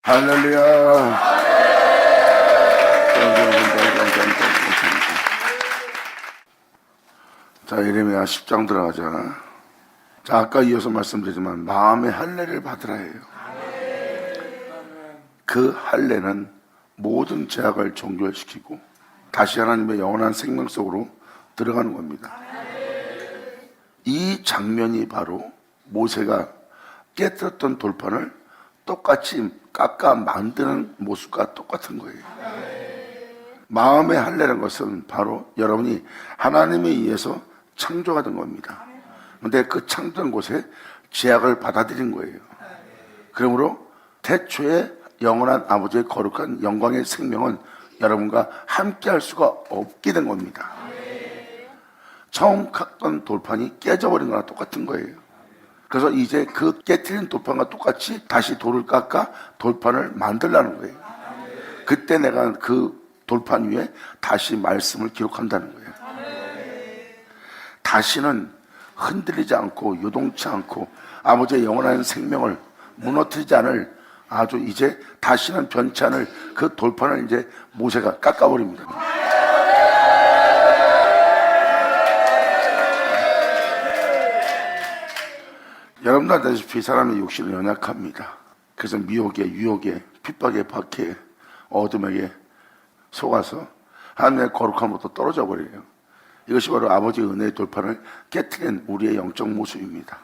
할렐루야. 자, 예레미야 10장 들어가자. 자, 아까 이어서 말씀드리지만 마음의 할례를 받으라 해요. 그 할례는 모든 죄악을 종결시키고 다시 하나님의 영원한 생명 속으로 들어가는 겁니다. 이 장면이 바로 모세가 깨뜨렸던 돌판을 똑같이 깎아 만드는 모습과 똑같은 거예요. 마음의 할례라는 것은 바로 여러분이 하나님에 의해서 창조가 된 겁니다. 그런데 그 창조된 곳에 죄악을 받아들인 거예요. 그러므로 태초에 영원한 아버지의 거룩한 영광의 생명은 여러분과 함께 할 수가 없게 된 겁니다. 처음 깎던 돌판이 깨져버린 거랑 똑같은 거예요. 그래서 이제 그 깨트린 돌판과 똑같이 다시 돌을 깎아 돌판을 만들라는 거예요. 그때 내가 그 돌판 위에 다시 말씀을 기록한다는 거예요. 다시는 흔들리지 않고 요동치 않고 아버지의 영원한 생명을 무너뜨리지 않을 아주 이제 다시는 변치 않을 그 돌판을 이제 모세가 깎아버립니다. 여러분도 아다시피 사람의 욕심은 연약합니다. 그래서 미혹에 유혹에 핍박에 박해 어둠에게 속아서 하나님의 거룩함으로부터 떨어져 버려요. 이것이 바로 아버지의 은혜의 돌판을 깨트린 우리의 영적 모습입니다.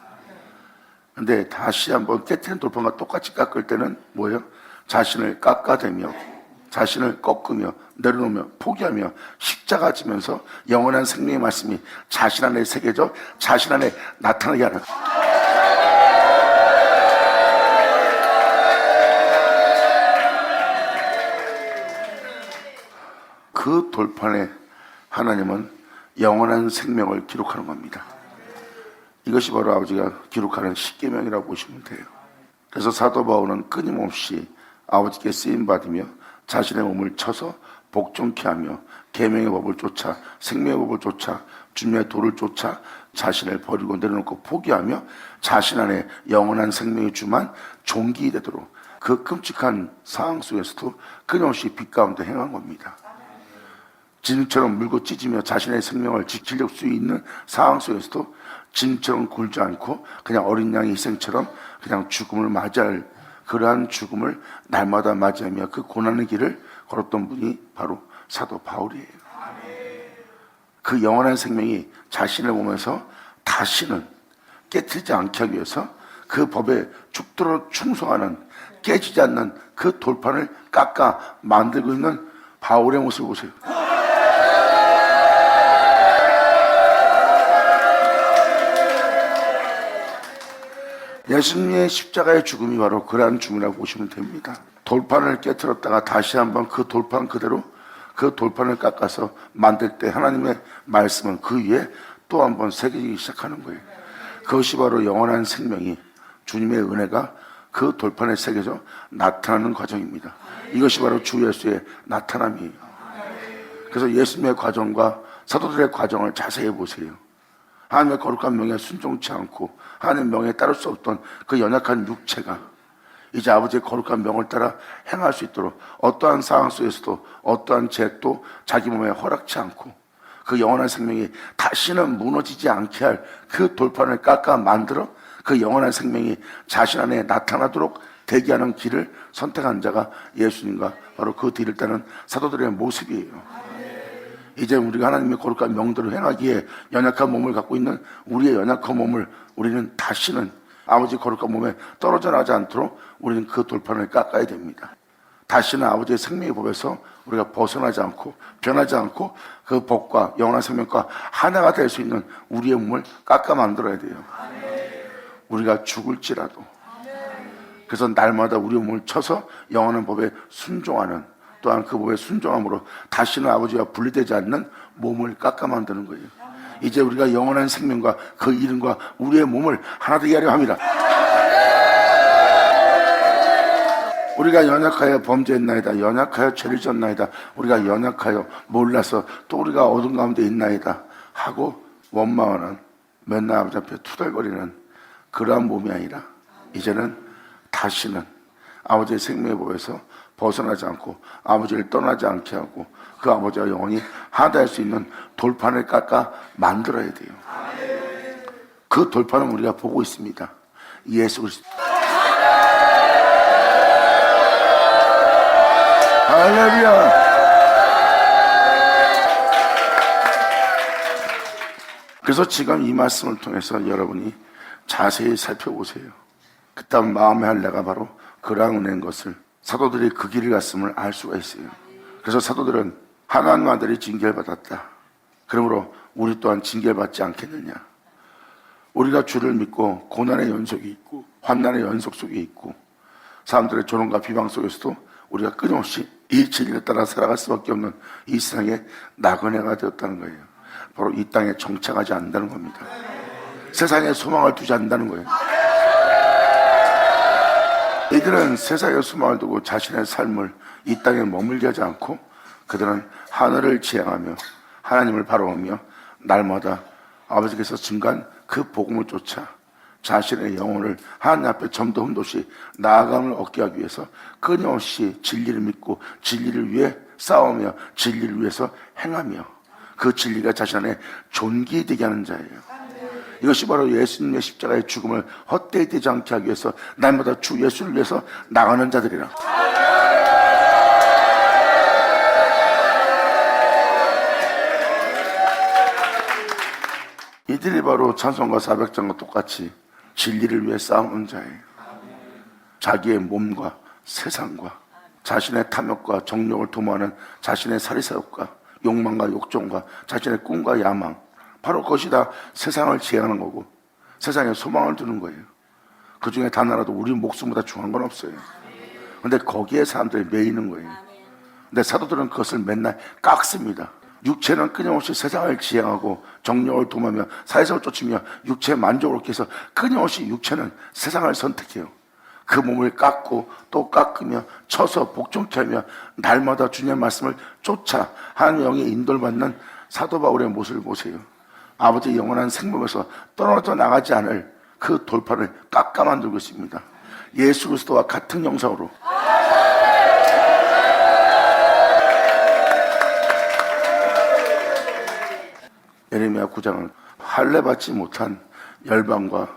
근데 다시 한번 깨트린 돌판과 똑같이 깎을 때는 뭐예요? 자신을 깎아대며 자신을 꺾으며 내려놓으며 포기하며 십자가 지면서 영원한 생명의 말씀이 자신 안에 새겨져 자신 안에 나타나게 하는 그 돌판에 하나님은 영원한 생명을 기록하는 겁니다. 이것이 바로 아버지가 기록하는 십계명이라고 보시면 돼요. 그래서 사도 바울은 끊임없이 아버지께 쓰임받으며 자신의 몸을 쳐서 복종케 하며 계명의 법을 쫓아 생명의 법을 쫓아 주님의 도를 쫓아 자신을 버리고 내려놓고 포기하며 자신 안에 영원한 생명의 주만 종기 되도록 그 끔찍한 상황 속에서도 끊임없이 빛 가운데 행한 겁니다. 진처럼 물고 찢으며 자신의 생명을 지킬 수 있는 상황 속에서도 진처럼 굴지 않고 그냥 어린 양의 희생처럼 그냥 죽음을 맞이할 그러한 죽음을 날마다 맞이하며 그 고난의 길을 걸었던 분이 바로 사도 바울이에요. 그 영원한 생명이 자신을 보면서 다시는 깨트리지 않게 하기 위해서 그 법에 죽도록 충성하는 깨지지 않는 그 돌판을 깎아 만들고 있는 바울의 모습을 보세요. 예수님의 십자가의 죽음이 바로 그러한 죽음이라고 보시면 됩니다. 돌판을 깨트렸다가 다시 한번 그 돌판 그대로 그 돌판을 깎아서 만들 때 하나님의 말씀은 그 위에 또 한번 새기기 시작하는 거예요. 그것이 바로 영원한 생명이 주님의 은혜가 그 돌판에 새겨져 나타나는 과정입니다. 이것이 바로 주 예수의 나타남이에요. 그래서 예수님의 과정과 사도들의 과정을 자세히 보세요. 하나님의 거룩한 명에 순종치 않고 하나님의 명에 따를 수 없던 그 연약한 육체가 이제 아버지의 거룩한 명을 따라 행할 수 있도록 어떠한 상황 속에서도 어떠한 죄도 자기 몸에 허락치 않고 그 영원한 생명이 다시는 무너지지 않게 할 그 돌판을 깎아 만들어 그 영원한 생명이 자신 안에 나타나도록 대기하는 길을 선택한 자가 예수님과 바로 그 뒤를 따른 사도들의 모습이에요. 이제 우리가 하나님의 거룩한 명대로 행하기에 연약한 몸을 갖고 있는 우리의 연약한 몸을 우리는 다시는 아버지 거룩한 몸에 떨어져 나지 않도록 우리는 그 돌판을 깎아야 됩니다. 다시는 아버지의 생명의 법에서 우리가 벗어나지 않고 변하지 않고 그 법과 영원한 생명과 하나가 될 수 있는 우리의 몸을 깎아 만들어야 돼요. 우리가 죽을지라도. 그래서 날마다 우리의 몸을 쳐서 영원한 법에 순종하는 또한 그 법에 순종함으로 다시는 아버지와 분리되지 않는 몸을 깎아 만드는 거예요. 이제 우리가 영원한 생명과 그 이름과 우리의 몸을 하나 되게 하려 합니다. 우리가 연약하여 범죄했나이다. 연약하여 죄를 졌나이다. 우리가 연약하여 몰라서 또 우리가 어둠 가운데 있나이다 하고 원망하는 맨날 아버지 앞에 투덜거리는 그러한 몸이 아니라 이제는 다시는 아버지의 생명의 법에서 벗어나지 않고 아버지를 떠나지 않게 하고 그 아버지와 영원히 하나될 수 있는 돌판을 깎아 만들어야 돼요. 그 돌판은 우리가 보고 있습니다. 예수 그리스도. 할렐루야. 그래서 지금 이 말씀을 통해서 여러분이 자세히 살펴보세요. 그다음 마음의 할례가 바로 그랑 은혜인 것을 사도들이 그 길을 갔음을 알 수가 있어요. 그래서 사도들은 하나님 아들이 징계를 받았다. 그러므로 우리 또한 징계를 받지 않겠느냐. 우리가 주를 믿고 고난의 연속이 있고 환난의 연속 속에 있고 사람들의 조롱과 비방 속에서도 우리가 끊임없이 이 진리를 따라 살아갈 수밖에 없는 이 세상의 나그네가 되었다는 거예요. 바로 이 땅에 정착하지 않는다는 겁니다. 세상에 소망을 두지 않는다는 거예요. 이들은 세상에 소망을 두고 자신의 삶을 이 땅에 머물게 하지 않고 그들은 하늘을 지향하며 하나님을 바라보며 날마다 아버지께서 증거한 그 복음을 쫓아 자신의 영혼을 하나님 앞에 점도 흠도 없이 나아감을 얻게 하기 위해서 끊임없이 진리를 믿고 진리를 위해 싸우며 진리를 위해서 행하며 그 진리가 자신 안에 존귀되게 하는 자예요. 이것이 바로 예수님의 십자가의 죽음을 헛되이 되지 않게 하기 위해서 날마다 주 예수를 위해서 나가는 자들이라. 이들이 바로 찬송가 400장과 똑같이 진리를 위해 싸우는 자예요. 자기의 몸과 세상과 자신의 탐욕과 정욕을 도모하는 자신의 사리사욕과 욕망과 욕정과 자신의 꿈과 야망, 바로 그것이 다 세상을 지향하는 거고 세상에 소망을 두는 거예요. 그 중에 단 하나도 우리 목숨보다 중요한 건 없어요. 근데 거기에 사람들이 매이는 거예요. 근데 사도들은 그것을 맨날 깎습니다. 육체는 끊임없이 세상을 지향하고 정욕을 도모하며 사회성을 쫓으며 육체의 만족을 얻기 위해서 끊임없이 육체는 세상을 선택해요. 그 몸을 깎고 또 깎으며 쳐서 복종케 하며 날마다 주님의 말씀을 쫓아 하나님의 영의 인도를 받는 사도 바울의 모습을 보세요. 아버지의 영원한 생명에서 떨어져 나가지 않을 그 돌파를 깎아 만들고 있습니다. 예수 그리스도와 같은 형상으로. 예레미야 9장은 할례받지 못한 열방과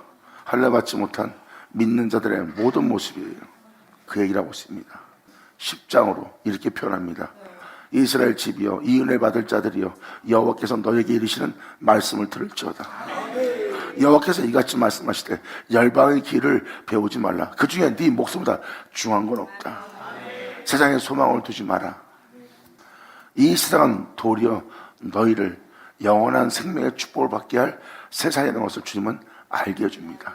할례받지 못한 믿는 자들의 모든 모습이에요. 그 얘기를 하고 있습니다. 10장으로 이렇게 표현합니다. 이스라엘 집이여 이 은혜 받을 자들이여 여호와께서 너에게 이르시는 말씀을 들을지어다. 여호와께서 이같이 말씀하시되 열방의 길을 배우지 말라. 그 중에 네 목숨보다 중요한 건 없다. 세상에 소망을 두지 마라. 이 세상은 도리어 너희를 영원한 생명의 축복을 받게 할 세상에 있는 것을 주님은 알게 해줍니다.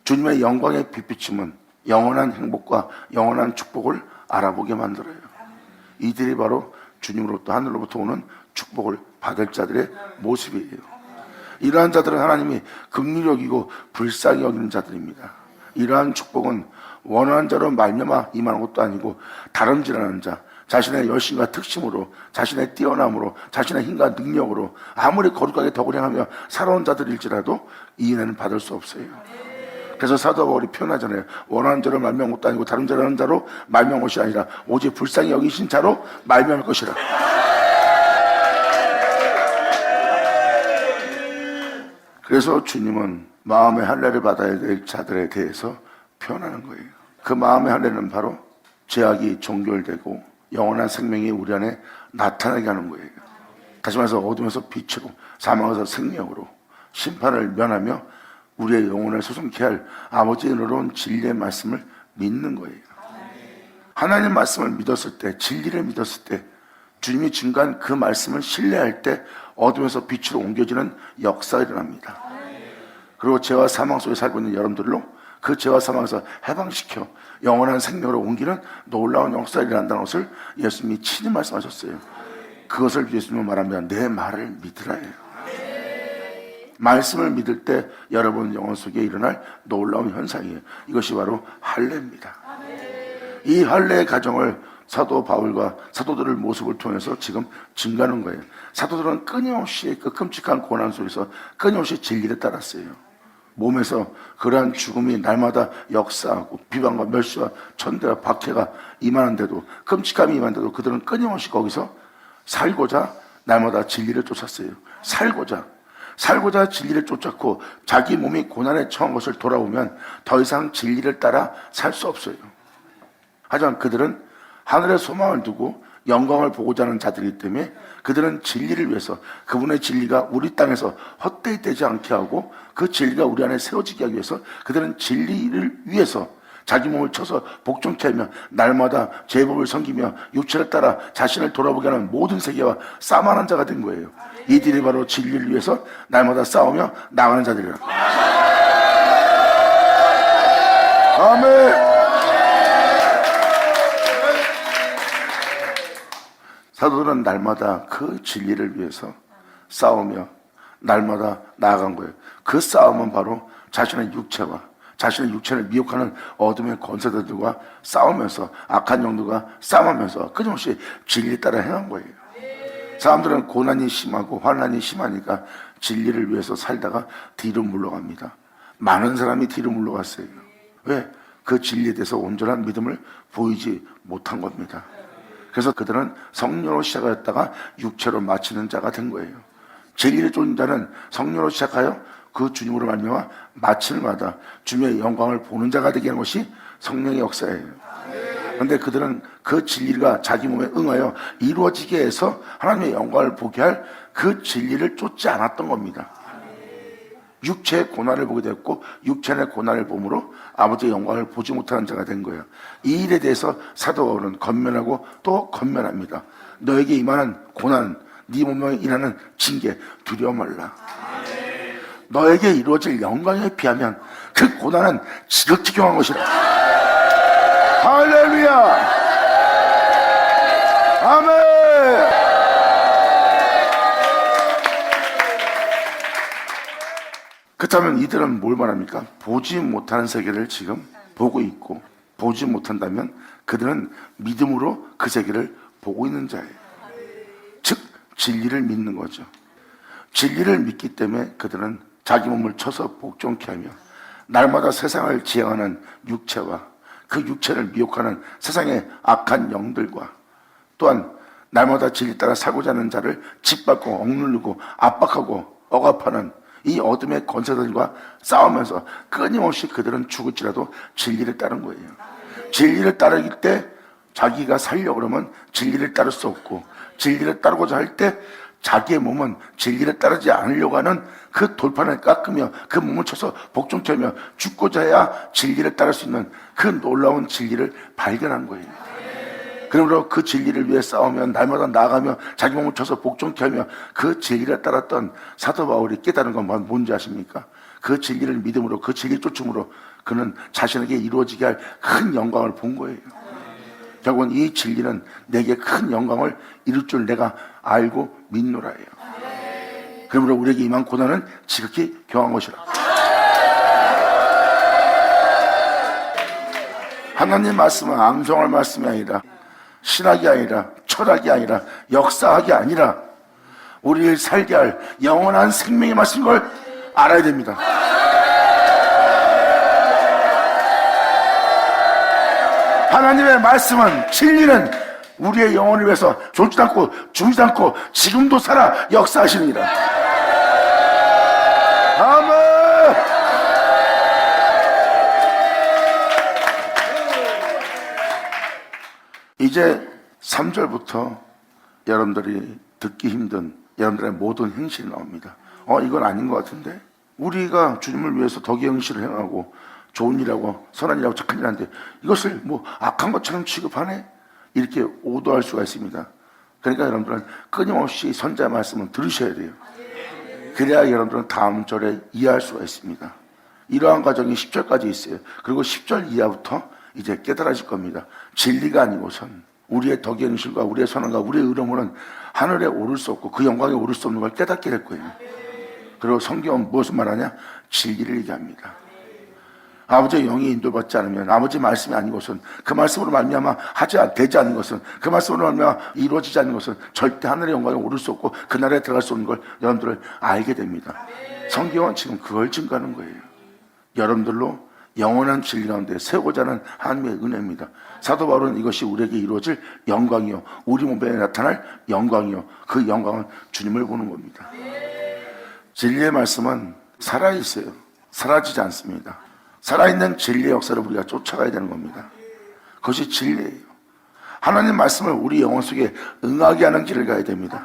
주님의 영광의 빛비침은 영원한 행복과 영원한 축복을 알아보게 만들어요. 이들이 바로 주님으로부터 하늘로부터 오는 축복을 받을 자들의 모습이에요. 이러한 자들은 하나님이 긍휼히 여기고 불쌍히 여기는 자들입니다. 이러한 축복은 원하는 자로 말미암아 임하는 것도 아니고 다름질하는 자, 자신의 열심과 특심으로, 자신의 뛰어남으로, 자신의 힘과 능력으로 아무리 거룩하게 덕을 행하며 살아온 자들일지라도 이 은혜는 받을 수 없어요. 그래서 사도 바울이 표현하잖아요. 원하는 자로 말미암은 것도 아니고 다름질하는 자로 말미암은 것이 아니라 오직 불쌍히 여기신 자로 말미암을 것이라. 그래서 주님은 마음의 할례를 받아야 될 자들에 대해서 표현하는 거예요. 그 마음의 할례는 바로 죄악이 종결되고 영원한 생명이 우리 안에 나타나게 하는 거예요. 다시 말해서 어둠에서 빛으로, 사망에서 생명으로 심판을 면하며 우리의 영혼을 소송케 할 아버지의 은혜로운 진리의 말씀을 믿는 거예요. 하나님 말씀을 믿었을 때, 진리를 믿었을 때, 주님이 증거한 그 말씀을 신뢰할 때 어둠에서 빛으로 옮겨지는 역사가 일어납니다. 그리고 죄와 사망 속에 살고 있는 여러분들로 그 죄와 사망에서 해방시켜 영원한 생명으로 옮기는 놀라운 역사가 일어난다는 것을 예수님이 친히 말씀하셨어요. 그것을 예수님은 말하면 내 말을 믿으라예요. 말씀을 믿을 때 여러분 영혼 속에 일어날 놀라운 현상이에요. 이것이 바로 할례입니다. 이 할례의 가정을 사도 바울과 사도들의 모습을 통해서 지금 증가하는 거예요. 사도들은 끊임없이 그 끔찍한 고난 속에서 끊임없이 진리를 따랐어요. 몸에서 그러한 죽음이 날마다 역사하고 비방과 멸시와 천대와 박해가 임하는데도, 끔찍함이 임하는데도 그들은 끊임없이 거기서 살고자 날마다 진리를 쫓았어요. 살고자 진리를 쫓았고, 자기 몸이 고난에 처한 것을 돌아보면 더 이상 진리를 따라 살 수 없어요. 하지만 그들은 하늘의 소망을 두고 영광을 보고자 하는 자들이기 때문에 그들은 진리를 위해서, 그분의 진리가 우리 땅에서 헛되이 되지 않게 하고 그 진리가 우리 안에 세워지게 하기 위해서 그들은 진리를 위해서 자기 몸을 쳐서 복종케 하며 날마다 제법을 섬기며 육체를 따라 자신을 돌아보게 하는 모든 세계와 싸움하는 자가 된 거예요. 이들이 바로 진리를 위해서 날마다 싸우며 나가는 자들이라. 아멘. 사도들은 날마다 그 진리를 위해서 싸우며 날마다 나아간 거예요. 그 싸움은 바로 자신의 육체를 미혹하는 어둠의 권세들과 싸우면서, 악한 영들과 싸우면서 끊임없이 진리 따라 행한 거예요. 사람들은 고난이 심하고 환난이 심하니까 진리를 위해서 살다가 뒤로 물러갑니다. 많은 사람이 뒤로 물러갔어요. 왜? 그 진리에 대해서 온전한 믿음을 보이지 못한 겁니다. 그래서 그들은 성령으로 시작하였다가 육체로 마치는 자가 된 거예요. 진리를 쫓는 자는 성령으로 시작하여 그 주님으로 말미암아 마침마다 주님의 영광을 보는 자가 되게 하는 것이 성령의 역사예요. 그런데 그들은 그 진리가 자기 몸에 응하여 이루어지게 해서 하나님의 영광을 보게 할 그 진리를 쫓지 않았던 겁니다. 육체의 고난을 보게 됐고 육체의 고난을 보므로 아버지의 영광을 보지 못하는 자가 된 거예요. 이 일에 대해서 사도 바울은 권면하고 또 권면합니다. 너에게 임하는 고난, 네 몸에 일하는 징계 두려워 말라. 너에게 이루어질 영광에 비하면 그 고난은 지극히 경한 것이라. 할렐루야. 아멘. 그렇다면 이들은 뭘 말합니까? 보지 못하는 세계를 지금 보고 있고, 보지 못한다면 그들은 믿음으로 그 세계를 보고 있는 자예요. 즉 진리를 믿는 거죠. 진리를 믿기 때문에 그들은 자기 몸을 쳐서 복종케 하며 날마다 세상을 지향하는 육체와 그 육체를 미혹하는 세상의 악한 영들과 또한 날마다 진리 따라 살고자 하는 자를 짓밟고 억누르고 압박하고 억압하는 이 어둠의 권세들과 싸우면서 끊임없이 그들은 죽을지라도 진리를 따른 거예요. 진리를 따르기 때 자기가 살려고 그러면 진리를 따를 수 없고, 진리를 따르고자 할 때 자기의 몸은 진리를 따르지 않으려고 하는 그 돌판을 깎으며 그 몸을 쳐서 복종케 하며 죽고자 해야 진리를 따를 수 있는 그 놀라운 진리를 발견한 거예요. 그러므로 그 진리를 위해 싸우며 날마다 나아가며 자기 몸을 쳐서 복종케 하며 그 진리를 따랐던 사도 바울이 깨달은 건 뭔지 아십니까? 그 진리를 믿음으로, 그 진리 쫓음으로 그는 자신에게 이루어지게 할 큰 영광을 본 거예요. 결국은 이 진리는 내게 큰 영광을 이룰 줄 내가 알고 믿노라예요. 그러므로 우리에게 임한 고난은 지극히 경한 것이라. 하나님 말씀은 암송할 말씀이 아니라, 신학이 아니라, 철학이 아니라, 역사학이 아니라 우리를 살게 할 영원한 생명의 말씀인 걸 알아야 됩니다. 하나님의 말씀은, 진리는 우리의 영혼을 위해서 존치도 않고 죽이지 않고 지금도 살아 역사하십니다. 아멘. 이제 3절부터 여러분들이 듣기 힘든 여러분들의 모든 행실이 나옵니다. 이건 아닌 것 같은데, 우리가 주님을 위해서 덕의 행실을 행하고 좋은 일하고 선한 일하고 착한 일하는데 이것을 뭐 악한 것처럼 취급하네? 이렇게 오도할 수가 있습니다. 그러니까 여러분들은 끊임없이 선자의 말씀을 들으셔야 돼요. 그래야 여러분들은 다음 절에 이해할 수가 있습니다. 이러한 과정이 10절까지 있어요. 그리고 10절 이하부터 이제 깨달아질 겁니다. 진리가 아니고선 우리의 덕의 행실과 우리의 선함과 우리의 의로움은 하늘에 오를 수 없고 그 영광에 오를 수 없는 걸 깨닫게 될 거예요. 그리고 성경은 무엇을 말하냐? 진리를 얘기합니다. 아버지의 영이 인도받지 않으면, 아버지 말씀이 아니고선, 그 말씀으로 말미암아 되지 않는 것은, 그 말씀으로 말미암아 이루어지지 않는 것은 절대 하늘의 영광에 오를 수 없고 그 나라에 들어갈 수 없는 걸 여러분들을 알게 됩니다. 성경은 지금 그걸 증거하는 거예요. 여러분들로 영원한 진리 가운데 세우고자 하는 하나님의 은혜입니다. 사도 바울은 이것이 우리에게 이루어질 영광이요, 우리 몸에 나타날 영광이요, 그 영광은 주님을 보는 겁니다. 진리의 말씀은 살아있어요. 사라지지 않습니다. 살아있는 진리의 역사를 우리가 쫓아가야 되는 겁니다. 그것이 진리예요. 하나님 말씀을 우리 영혼 속에 응하게 하는 길을 가야 됩니다.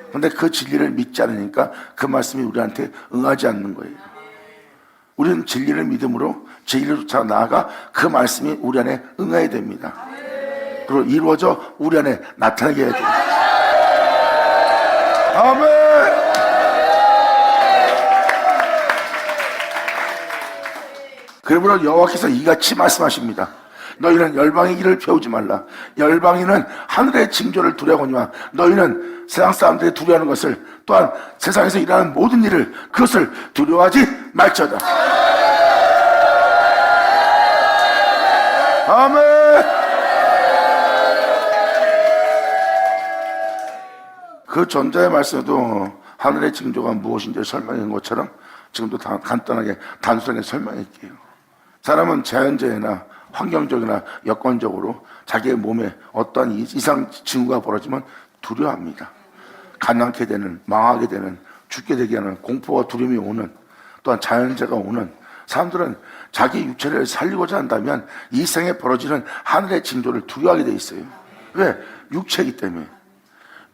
그런데 그 진리를 믿지 않으니까 그 말씀이 우리한테 응하지 않는 거예요. 우리는 진리를 믿음으로 진리를 쫓아 나아가 그 말씀이 우리 안에 응해야 됩니다. 그리고 이루어져 우리 안에 나타나게 해야 됩니다. 아멘. 그러므로 여호와께서 이같이 말씀하십니다. 너희는 열방의 길을 배우지 말라. 열방인은 하늘의 징조를 두려워하거니와 너희는 세상 사람들이 두려워하는 것을, 또한 세상에서 일하는 모든 일을, 그것을 두려워하지 말지어다. 아멘. 그 전자의 말씀에도 하늘의 징조가 무엇인지 설명한 것처럼 지금도 간단하게 단순하게 설명할게요. 사람은 자연재해나 환경적이나 여건적으로 자기의 몸에 어떠한 이상 징후가 벌어지면 두려워합니다. 가난하게 되는, 망하게 되는, 죽게 되게 하는 공포와 두려움이 오는, 또한 자연재해가 오는, 사람들은 자기 육체를 살리고자 한다면 이 생에 벌어지는 하늘의 징조를 두려워하게 돼 있어요. 왜? 육체이기 때문에.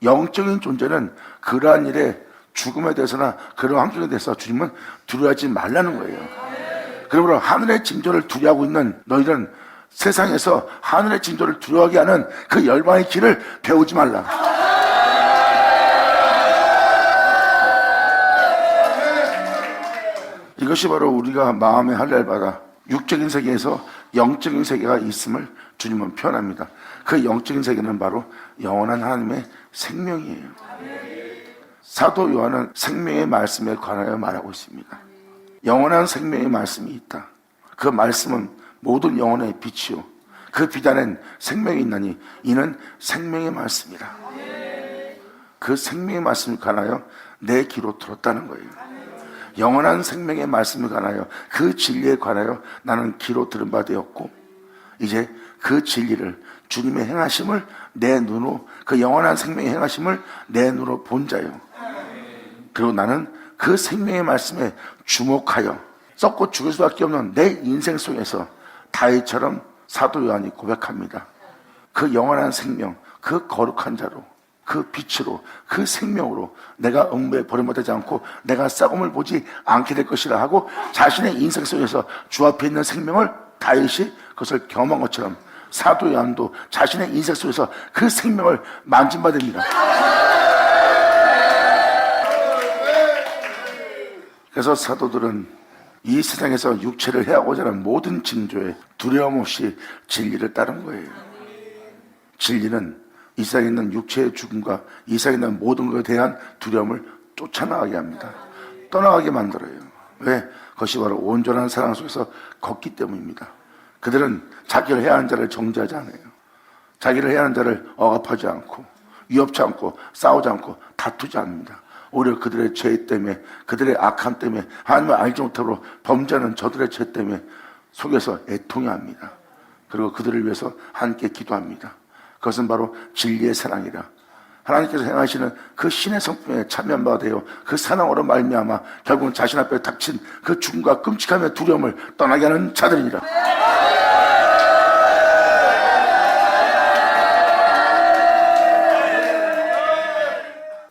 영적인 존재는 그러한 일에, 죽음에 대해서나 그런 환경에 대해서 주님은 두려워하지 말라는 거예요. 그러므로 하늘의 징조를 두려워하고 있는 너희는 세상에서 하늘의 징조를 두려워하게 하는 그 열방의 길을 배우지 말라. 이것이 바로 우리가 마음의 할례받아 육적인 세계에서 영적인 세계가 있음을 주님은 표현합니다. 그 영적인 세계는 바로 영원한 하나님의 생명이에요. 사도 요한은 생명의 말씀에 관하여 말하고 있습니다. 영원한 생명의 말씀이 있다. 그 말씀은 모든 영혼의 빛이요, 그 빛 안엔 생명이 있나니 이는 생명의 말씀이라. 그 생명의 말씀에 관하여 내 귀로 들었다는 거예요. 영원한 생명의 말씀에 관하여, 그 진리에 관하여 나는 귀로 들은 바 되었고, 이제 그 진리를, 주님의 행하심을 내 눈으로, 그 영원한 생명의 행하심을 내 눈으로 본 자요. 그리고 나는 그 생명의 말씀에 주목하여 썩고 죽을 수밖에 없는 내 인생 속에서 다윗처럼 사도 요한이 고백합니다. 그 영원한 생명, 그 거룩한 자로, 그 빛으로, 그 생명으로 내가 음부에 버림받지 않고 내가 썩음을 보지 않게 될 것이라 하고, 자신의 인생 속에서 주 앞에 있는 생명을 다윗이 그것을 경험한 것처럼 사도 요한도 자신의 인생 속에서 그 생명을 만진받습니다. 그래서 사도들은 이 세상에서 육체를 해하고자 하는 모든 징조에 두려움 없이 진리를 따른 거예요. 진리는 이 세상에 있는 육체의 죽음과 이 세상에 있는 모든 것에 대한 두려움을 쫓아나가게 합니다. 떠나가게 만들어요. 왜? 그것이 바로 온전한 사랑 속에서 걷기 때문입니다. 그들은 자기를 해야 하는 자를 정죄하지 않아요. 자기를 해야 하는 자를 억압하지 않고, 위협치 않고, 싸우지 않고, 다투지 않습니다. 오히려 그들의 죄 때문에, 그들의 악함 때문에, 하나님을 알지 못하고 범죄하는 저들의 죄 때문에 속에서 애통해합니다. 그리고 그들을 위해서 함께 기도합니다. 그것은 바로 진리의 사랑이라. 하나님께서 행하시는 그 신의 성품에 참여한 바가 되어 그 사랑으로 말미암아 결국은 자신 앞에 닥친 그 죽음과 끔찍함의 두려움을 떠나게 하는 자들이니라.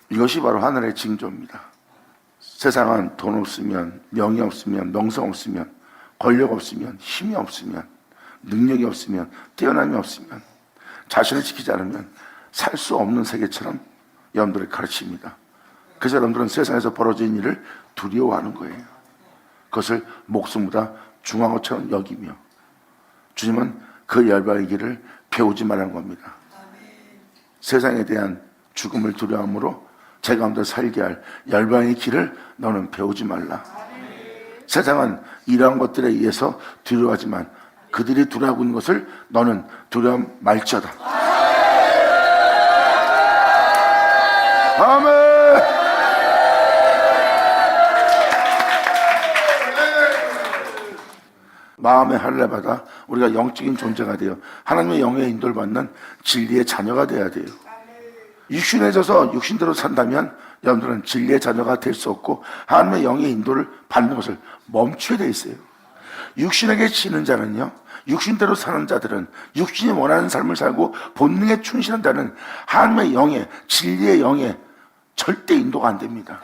이것이 바로 하늘의 징조입니다. 세상은 돈 없으면, 명예 없으면, 명성 없으면, 권력 없으면, 힘이 없으면, 능력이 없으면, 뛰어남이 없으면, 자신을 지키지 않으면 살 수 없는 세계처럼 여러분들을 가르칩니다. 그래서 여러분들은 세상에서 벌어진 일을 두려워하는 거예요. 그것을 목숨보다 중요한 것처럼 여기며, 주님은 그 열방의 길을 배우지 말라는 겁니다. 세상에 대한 죽음을 두려워함으로 제 가운데 살게 할 열방의 길을 너는 배우지 말라. 세상은 이러한 것들에 의해서 두려워하지만 그들이 두려워하고 있는 것을 너는 두려움 말지어다. 아멘. 마음의 할례 받아 우리가 영적인 존재가 되어 하나님의 영의 인도를 받는 진리의 자녀가 되어야 돼요. 육신에 져서 육신대로 산다면 여러분들은 진리의 자녀가 될 수 없고 하나님의 영의 인도를 받는 것을 멈추게 돼 있어요. 육신에게 지는 자는요, 육신대로 사는 자들은, 육신이 원하는 삶을 살고 본능에 충실한 자는 하나님의 영의, 진리의 영에 절대 인도가 안 됩니다.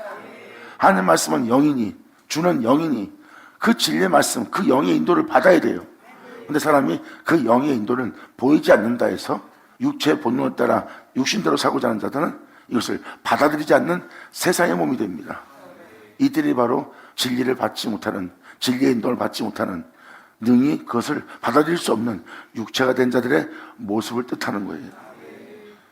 하나님의 말씀은 영이니, 주는 영이니 그 진리의 말씀, 그 영의 인도를 받아야 돼요. 근데 사람이 그 영의 인도는 보이지 않는다 해서 육체의 본능을 따라 육신대로 살고자 하는 자들은 이것을 받아들이지 않는 세상의 몸이 됩니다. 이들이 바로 진리를 받지 못하는, 진리의 인도를 받지 못하는, 능히 그것을 받아들일 수 없는 육체가 된 자들의 모습을 뜻하는 거예요.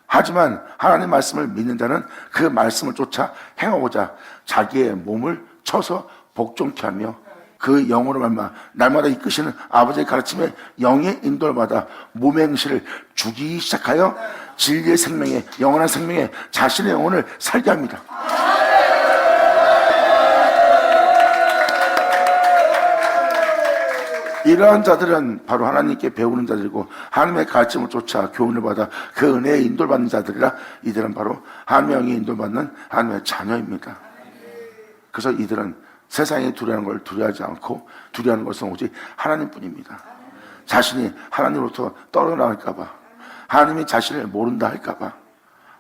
하지만 하나님의 말씀을 믿는 자는 그 말씀을 쫓아 행하고자 자기의 몸을 쳐서 복종케 하며 그 영으로 말미암아 날마다 이끄시는 아버지의 가르침에 영의 인도를 받아 몸의 행실을 죽이기 시작하여 진리의 생명에, 영원한 생명에 자신의 영혼을 살게 합니다. 이러한 자들은 바로 하나님께 배우는 자들이고 하나님의 가르침을 쫓아 교훈을 받아 그 은혜의 인도를 받는 자들이라 이들은 바로 하나님의 영의 인도를 받는 하나님의 자녀입니다. 그래서 이들은 세상에 두려워하는 걸 두려워하지 않고 두려워하는 것은 오직 하나님뿐입니다. 자신이 하나님으로부터 떨어나갈까봐, 하나님이 자신을 모른다 할까봐,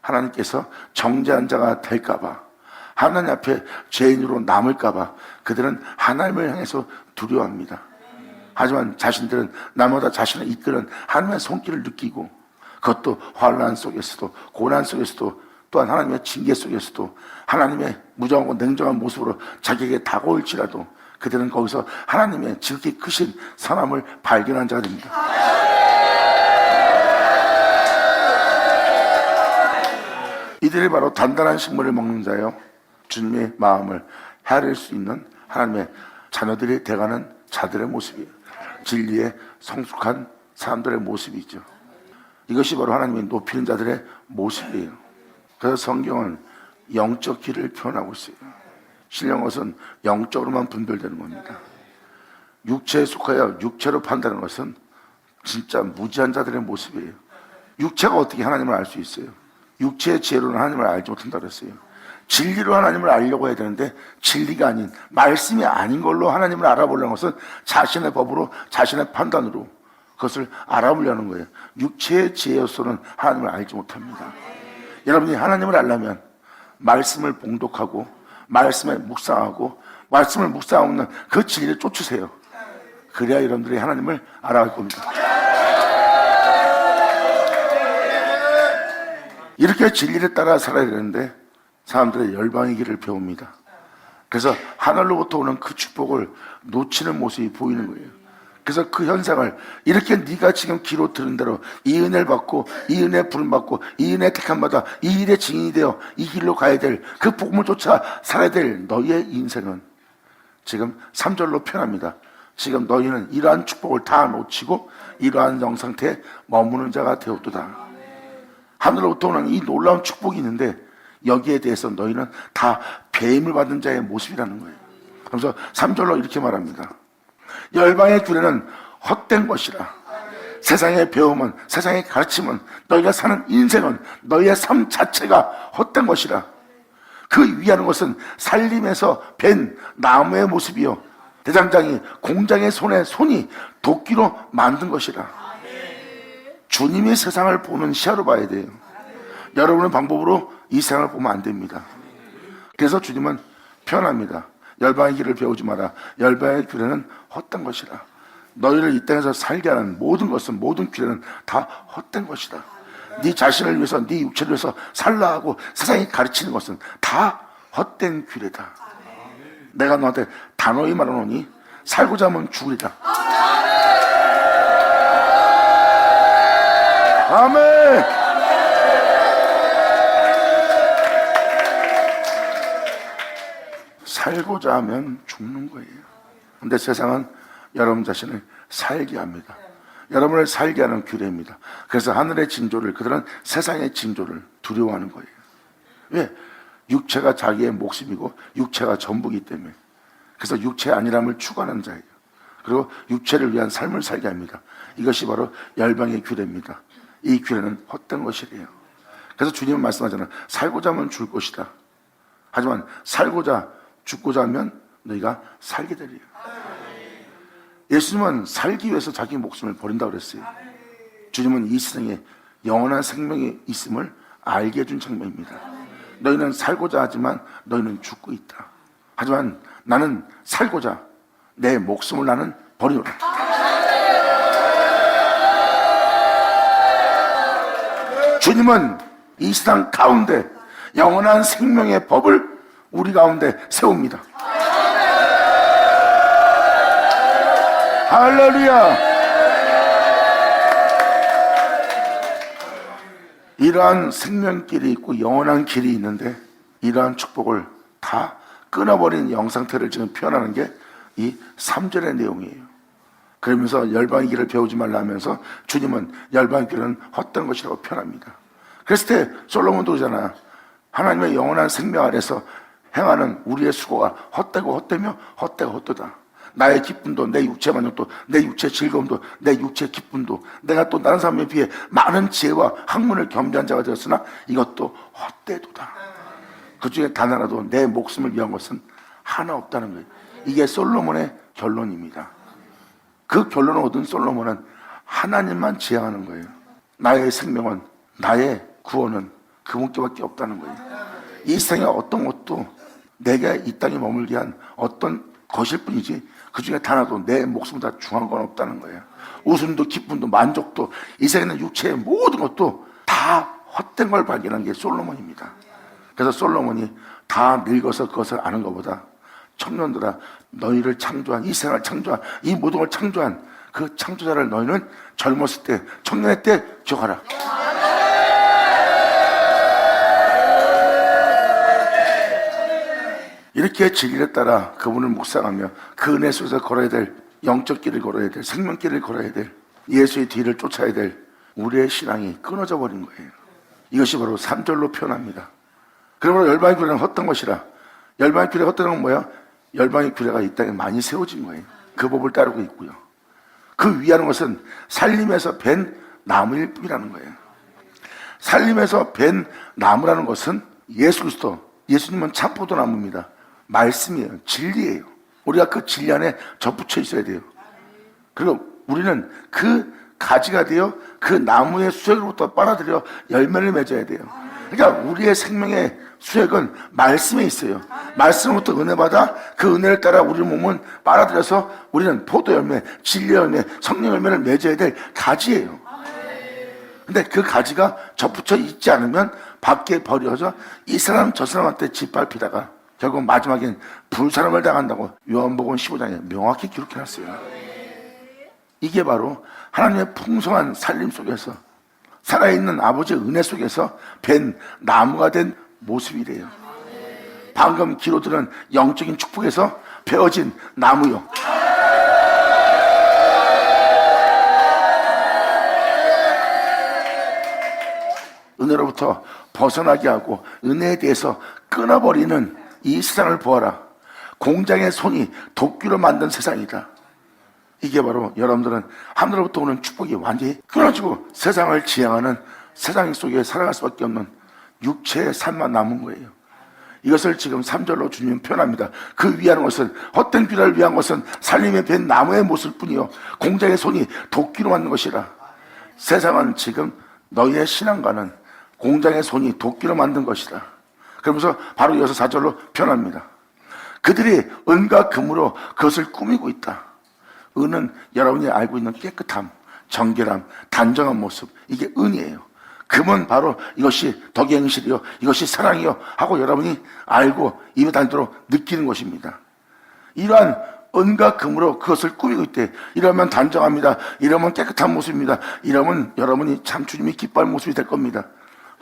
하나님께서 정죄한 자가 될까봐, 하나님 앞에 죄인으로 남을까봐 그들은 하나님을 향해서 두려워합니다. 하지만 자신들은 날마다 자신을 이끄는 하나님의 손길을 느끼고 그것도 환난 속에서도 고난 속에서도 또한 하나님의 징계 속에서도 하나님의 무정하고 냉정한 모습으로 자기에게 다가올지라도 그들은 거기서 하나님의 지극히 크신 선함을 발견한 자가 됩니다. 이들이 바로 단단한 식물을 먹는 자요, 주님의 마음을 헤아릴 수 있는 하나님의 자녀들이 돼가는 자들의 모습이에요. 진리의 성숙한 사람들의 모습이죠. 이것이 바로 하나님의 높이는 자들의 모습이에요. 그래서 성경은 영적 길을 표현하고 있어요. 신령 것은 영적으로만 분별되는 겁니다. 육체에 속하여 육체로 판단하는 것은 진짜 무지한 자들의 모습이에요. 육체가 어떻게 하나님을 알 수 있어요? 육체의 지혜로는 하나님을 알지 못한다고 했어요. 진리로 하나님을 알려고 해야 되는데 진리가 아닌, 말씀이 아닌 걸로 하나님을 알아보려는 것은 자신의 법으로, 자신의 판단으로 그것을 알아보려는 거예요. 육체의 지혜로서는 하나님을 알지 못합니다. 여러분이 하나님을 알려면 말씀을 봉독하고 말씀에 묵상하고 말씀을 묵상하는 그 진리를 쫓으세요. 그래야 여러분들이 하나님을 알아갈 겁니다. 이렇게 진리를 따라 살아야 되는데 사람들의 열방의 길을 배웁니다. 그래서 하늘로부터 오는 그 축복을 놓치는 모습이 보이는 거예요. 그래서 그 현상을 이렇게 네가 지금 귀로 들은 대로 이 은혜를 받고 이 은혜 부름 받고 이 은혜 택함 받아 이 일의 증인이 되어 이 길로 가야 될 그 복음을 쫓아 살아야 될 너희의 인생은 지금 3절로 표현합니다. 지금 너희는 이러한 축복을 다 놓치고 이러한 영상태에 머무는 자가 되었도다. 하늘로부터 오는 이 놀라운 축복이 있는데 여기에 대해서 너희는 다 배임을 받은 자의 모습이라는 거예요. 그래서 3절로 이렇게 말합니다. 열방의 규례는 헛된 것이라. 세상의 배움은, 세상의 가르침은, 너희가 사는 인생은, 너희의 삶 자체가 헛된 것이라. 그 위하는 것은 살림에서 벤 나무의 모습이요, 대장장이 공장의 손이 도끼로 만든 것이라. 주님이 세상을 보는 시야로 봐야 돼요. 여러분의 방법으로 이 세상을 보면 안 됩니다. 그래서 주님은 표현합니다. 열방의 길을 배우지 마라. 열방의 규례는 헛된 것이라. 너희를 이 땅에서 살게 하는 모든 것은, 모든 규례는 다 헛된 것이다. 네 자신을 위해서, 네 육체를 위해서 살라 하고 세상이 가르치는 것은 다 헛된 규례다. 내가 너한테 단호히 말하노니 살고자 하면 죽으리라. 아멘. 살고자 하면 죽는 거예요. 근데 세상은 여러분 자신을 살게 합니다. 여러분을 살게 하는 규례입니다. 그래서 하늘의 징조를, 그들은 세상의 징조를 두려워하는 거예요. 왜? 육체가 자기의 목숨이고 육체가 전부이기 때문에. 그래서 육체 아니람을 추구하는 자예요. 그리고 육체를 위한 삶을 살게 합니다. 이것이 바로 열방의 규례입니다. 이 규례는 헛된 것이래요. 그래서 주님은 말씀하잖아요. 살고자 하면 죽을 것이다. 하지만 살고자 죽고자 하면 너희가 살게 되리라. 예수님은 살기 위해서 자기 목숨을 버린다고 그랬어요. 주님은 이 세상에 영원한 생명이 있음을 알게 해준 장면입니다. 너희는 살고자 하지만 너희는 죽고 있다. 하지만 나는 살고자 내 목숨을 나는 버리노라. 주님은 이 세상 가운데 영원한 생명의 법을 우리 가운데 세웁니다. 할렐루야. 이러한 생명길이 있고 영원한 길이 있는데 이러한 축복을 다 끊어버린 영상태를 지금 표현하는 게 이 3절의 내용이에요. 그러면서 열방의 길을 배우지 말라 하면서 주님은 열방의 길은 헛된 것이라고 표현합니다. 그랬을 때 솔로몬도 그러잖아. 하나님의 영원한 생명 아래서 행하는 우리의 수고가 헛되고 헛되며 헛되고 헛되다. 나의 기쁨도, 내 육체 만족도, 내 육체 즐거움도, 내 육체 기쁨도, 내가 또 다른 사람에 비해 많은 지혜와 학문을 겸비한 자가 되었으나 이것도 헛되도다. 그 중에 단 하나도 내 목숨을 위한 것은 하나 없다는 거예요. 이게 솔로몬의 결론입니다. 그 결론을 얻은 솔로몬은 하나님만 지향하는 거예요. 나의 생명은, 나의 구원은 그분께밖에 없다는 거예요. 이 세상의 어떤 것도 내가 이 땅에 머물게 한 어떤 것일 뿐이지 그 중에 단 하나도 내 목숨보다 중요한 건 없다는 거예요. 웃음도 기쁨도 만족도 이 세상에 있는 육체의 모든 것도 다 헛된 걸 발견한 게 솔로몬입니다. 그래서 솔로몬이 다 늙어서 그것을 아는 것보다 청년들아 너희를 창조한 이 세상을 창조한 이 모든 걸 창조한 그 창조자를 너희는 젊었을 때 청년의 때 기억하라. 이렇게 진리에 따라 그분을 묵상하며 그 은혜 속에서 걸어야 될 영적 길을 걸어야 될 생명길을 걸어야 될 예수의 뒤를 쫓아야 될 우리의 신앙이 끊어져 버린 거예요. 이것이 바로 3절로 표현합니다. 그러므로 열방의 규례는 헛된 것이라. 열방의 규례가 헛된 건 뭐야? 열방의 규례가 이 땅에 많이 세워진 거예요. 그 법을 따르고 있고요. 그 위하는 것은 살림에서 벤 나무일 뿐이라는 거예요. 살림에서 벤 나무라는 것은 예수 그리스도, 예수님은 참포도나무입니다. 말씀이에요. 진리예요. 우리가 그 진리 안에 접붙여 있어야 돼요. 그리고 우리는 그 가지가 되어 그 나무의 수액으로부터 빨아들여 열매를 맺어야 돼요. 그러니까 우리의 생명의 수액은 말씀에 있어요. 말씀으로부터 은혜받아 그 은혜를 따라 우리 몸은 빨아들여서 우리는 포도 열매, 진리 열매, 성령 열매를 맺어야 될 가지예요. 근데 그 가지가 접붙여 있지 않으면 밖에 버려져 이 사람 저 사람한테 짓밟히다가 결국 마지막엔 불사람을 당한다고 요한복음 15장에 명확히 기록해놨어요. 이게 바로 하나님의 풍성한 살림 속에서 살아있는 아버지의 은혜 속에서 벤 나무가 된 모습이래요. 방금 기로 들은 영적인 축복에서 베어진 나무요. 은혜로부터 벗어나게 하고 은혜에 대해서 끊어버리는 이 세상을 보아라. 공장의 손이 도끼로 만든 세상이다. 이게 바로 여러분들은 하늘로부터 오는 축복이 완전히 끊어지고 세상을 지향하는 세상 속에 살아갈 수밖에 없는 육체의 삶만 남은 거예요. 이것을 지금 3절로 주님은 표현합니다. 그 위하는 것은 헛된 규례를 위한 것은 살림에 벤 나무의 모습 뿐이요 공장의 손이 도끼로 만든 것이라. 세상은 지금 너희의 신앙과는 공장의 손이 도끼로 만든 것이다. 그러면서 바로 이어서 4절로 표현합니다. 그들이 은과 금으로 그것을 꾸미고 있다. 은은 여러분이 알고 있는 깨끗함, 정결함, 단정한 모습, 이게 은이에요. 금은 바로 이것이 덕행실이요, 이것이 사랑이요 하고 여러분이 알고 입에 달도록 느끼는 것입니다. 이러한 은과 금으로 그것을 꾸미고 있대. 이러면 단정합니다. 이러면 깨끗한 모습입니다. 이러면 여러분이 참 주님이 기뻐할 모습이 될 겁니다.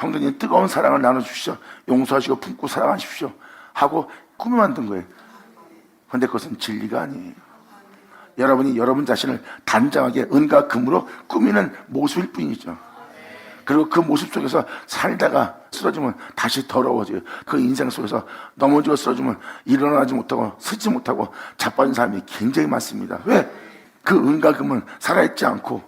성도님 뜨거운 사랑을 나눠주십시오. 용서하시고 품고 사랑하십시오 하고 꾸며 만든 거예요. 그런데 그것은 진리가 아니에요. 여러분이 여러분 자신을 단정하게 은과 금으로 꾸미는 모습일 뿐이죠. 그리고 그 모습 속에서 살다가 쓰러지면 다시 더러워져요. 그 인생 속에서 넘어지고 쓰러지면 일어나지 못하고 서지 못하고 자빠진 사람이 굉장히 많습니다. 왜? 그 은과 금은 살아있지 않고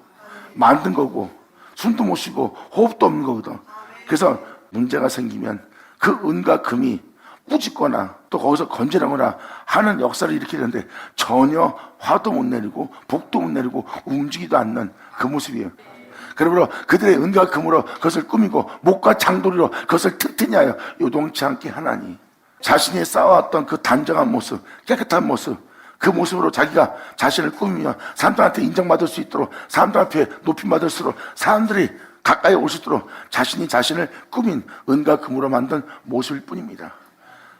만든 거고 숨도 못 쉬고 호흡도 없는 거거든. 그래서 문제가 생기면 그 은과 금이 뿌짓거나 또 거기서 건재하거나 하는 역사를 일으키는데 전혀 화도 못 내리고 복도 못 내리고 움직이지도 않는 그 모습이에요. 그러므로 그들의 은과 금으로 그것을 꾸미고 목과 장도리로 그것을 튼튼히 하여 요동치 않게 하나니, 자신이 쌓아왔던 그 단정한 모습, 깨끗한 모습, 그 모습으로 자기가 자신을 꾸미며 사람들한테 인정받을 수 있도록, 사람들 앞에 높임받을수록 사람들이 가까이 올 수 있도록 자신이 자신을 꾸민 은과 금으로 만든 모습일 뿐입니다.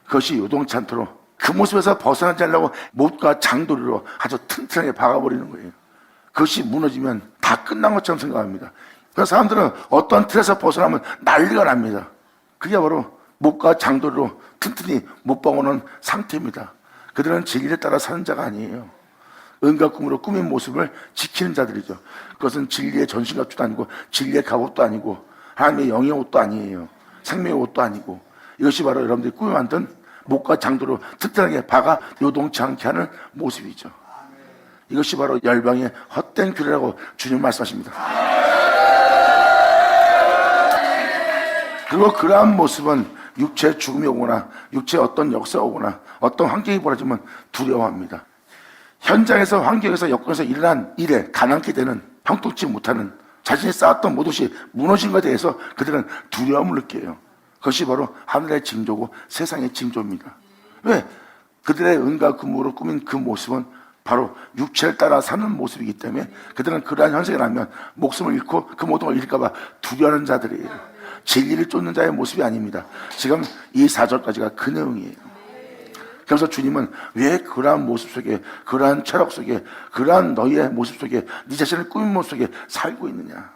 그것이 요동치 않도록 그 모습에서 벗어나지 않으려고 못과 장도리로 아주 튼튼하게 박아버리는 거예요. 그것이 무너지면 다 끝난 것처럼 생각합니다. 그래서 사람들은 어떤 틀에서 벗어나면 난리가 납니다. 그게 바로 못과 장도리로 튼튼히 못 박아놓은 상태입니다. 그들은 진리에 따라 사는 자가 아니에요. 은과 금으로 꾸민 모습을 지키는 자들이죠. 그것은 진리의 전신갑주도 아니고 진리의 갑옷도 아니고 하나님의 영의 옷도 아니에요. 생명의 옷도 아니고, 이것이 바로 여러분들이 꾸며 만든 목과 장도로 튼튼하게 박아 요동치 않게 하는 모습이죠. 이것이 바로 열방의 헛된 규례라고 주님 말씀하십니다. 그리고 그러한 모습은 육체의 죽음이 오거나 육체의 어떤 역사가 오거나 어떤 환경이 벌어지면 두려워합니다. 현장에서, 환경에서, 여건에서 일어난 일에 가난케 되는, 형통치 못하는, 자신이 쌓았던 모든 것이 무너진 것에 대해서 그들은 두려움을 느껴요. 그것이 바로 하늘의 징조고 세상의 징조입니다. 왜? 그들의 은과 금으로 꾸민 그 모습은 바로 육체를 따라 사는 모습이기 때문에 그들은 그러한 현상이 나면 목숨을 잃고 그 모든 걸 잃을까 봐 두려워하는 자들이에요. 진리를 쫓는 자의 모습이 아닙니다. 지금 이 4절까지가 그 내용이에요. 그래서 주님은 왜 그러한 모습 속에, 그러한 철학 속에, 그러한 너희의 모습 속에, 네 자신을 꾸민 모습 속에 살고 있느냐?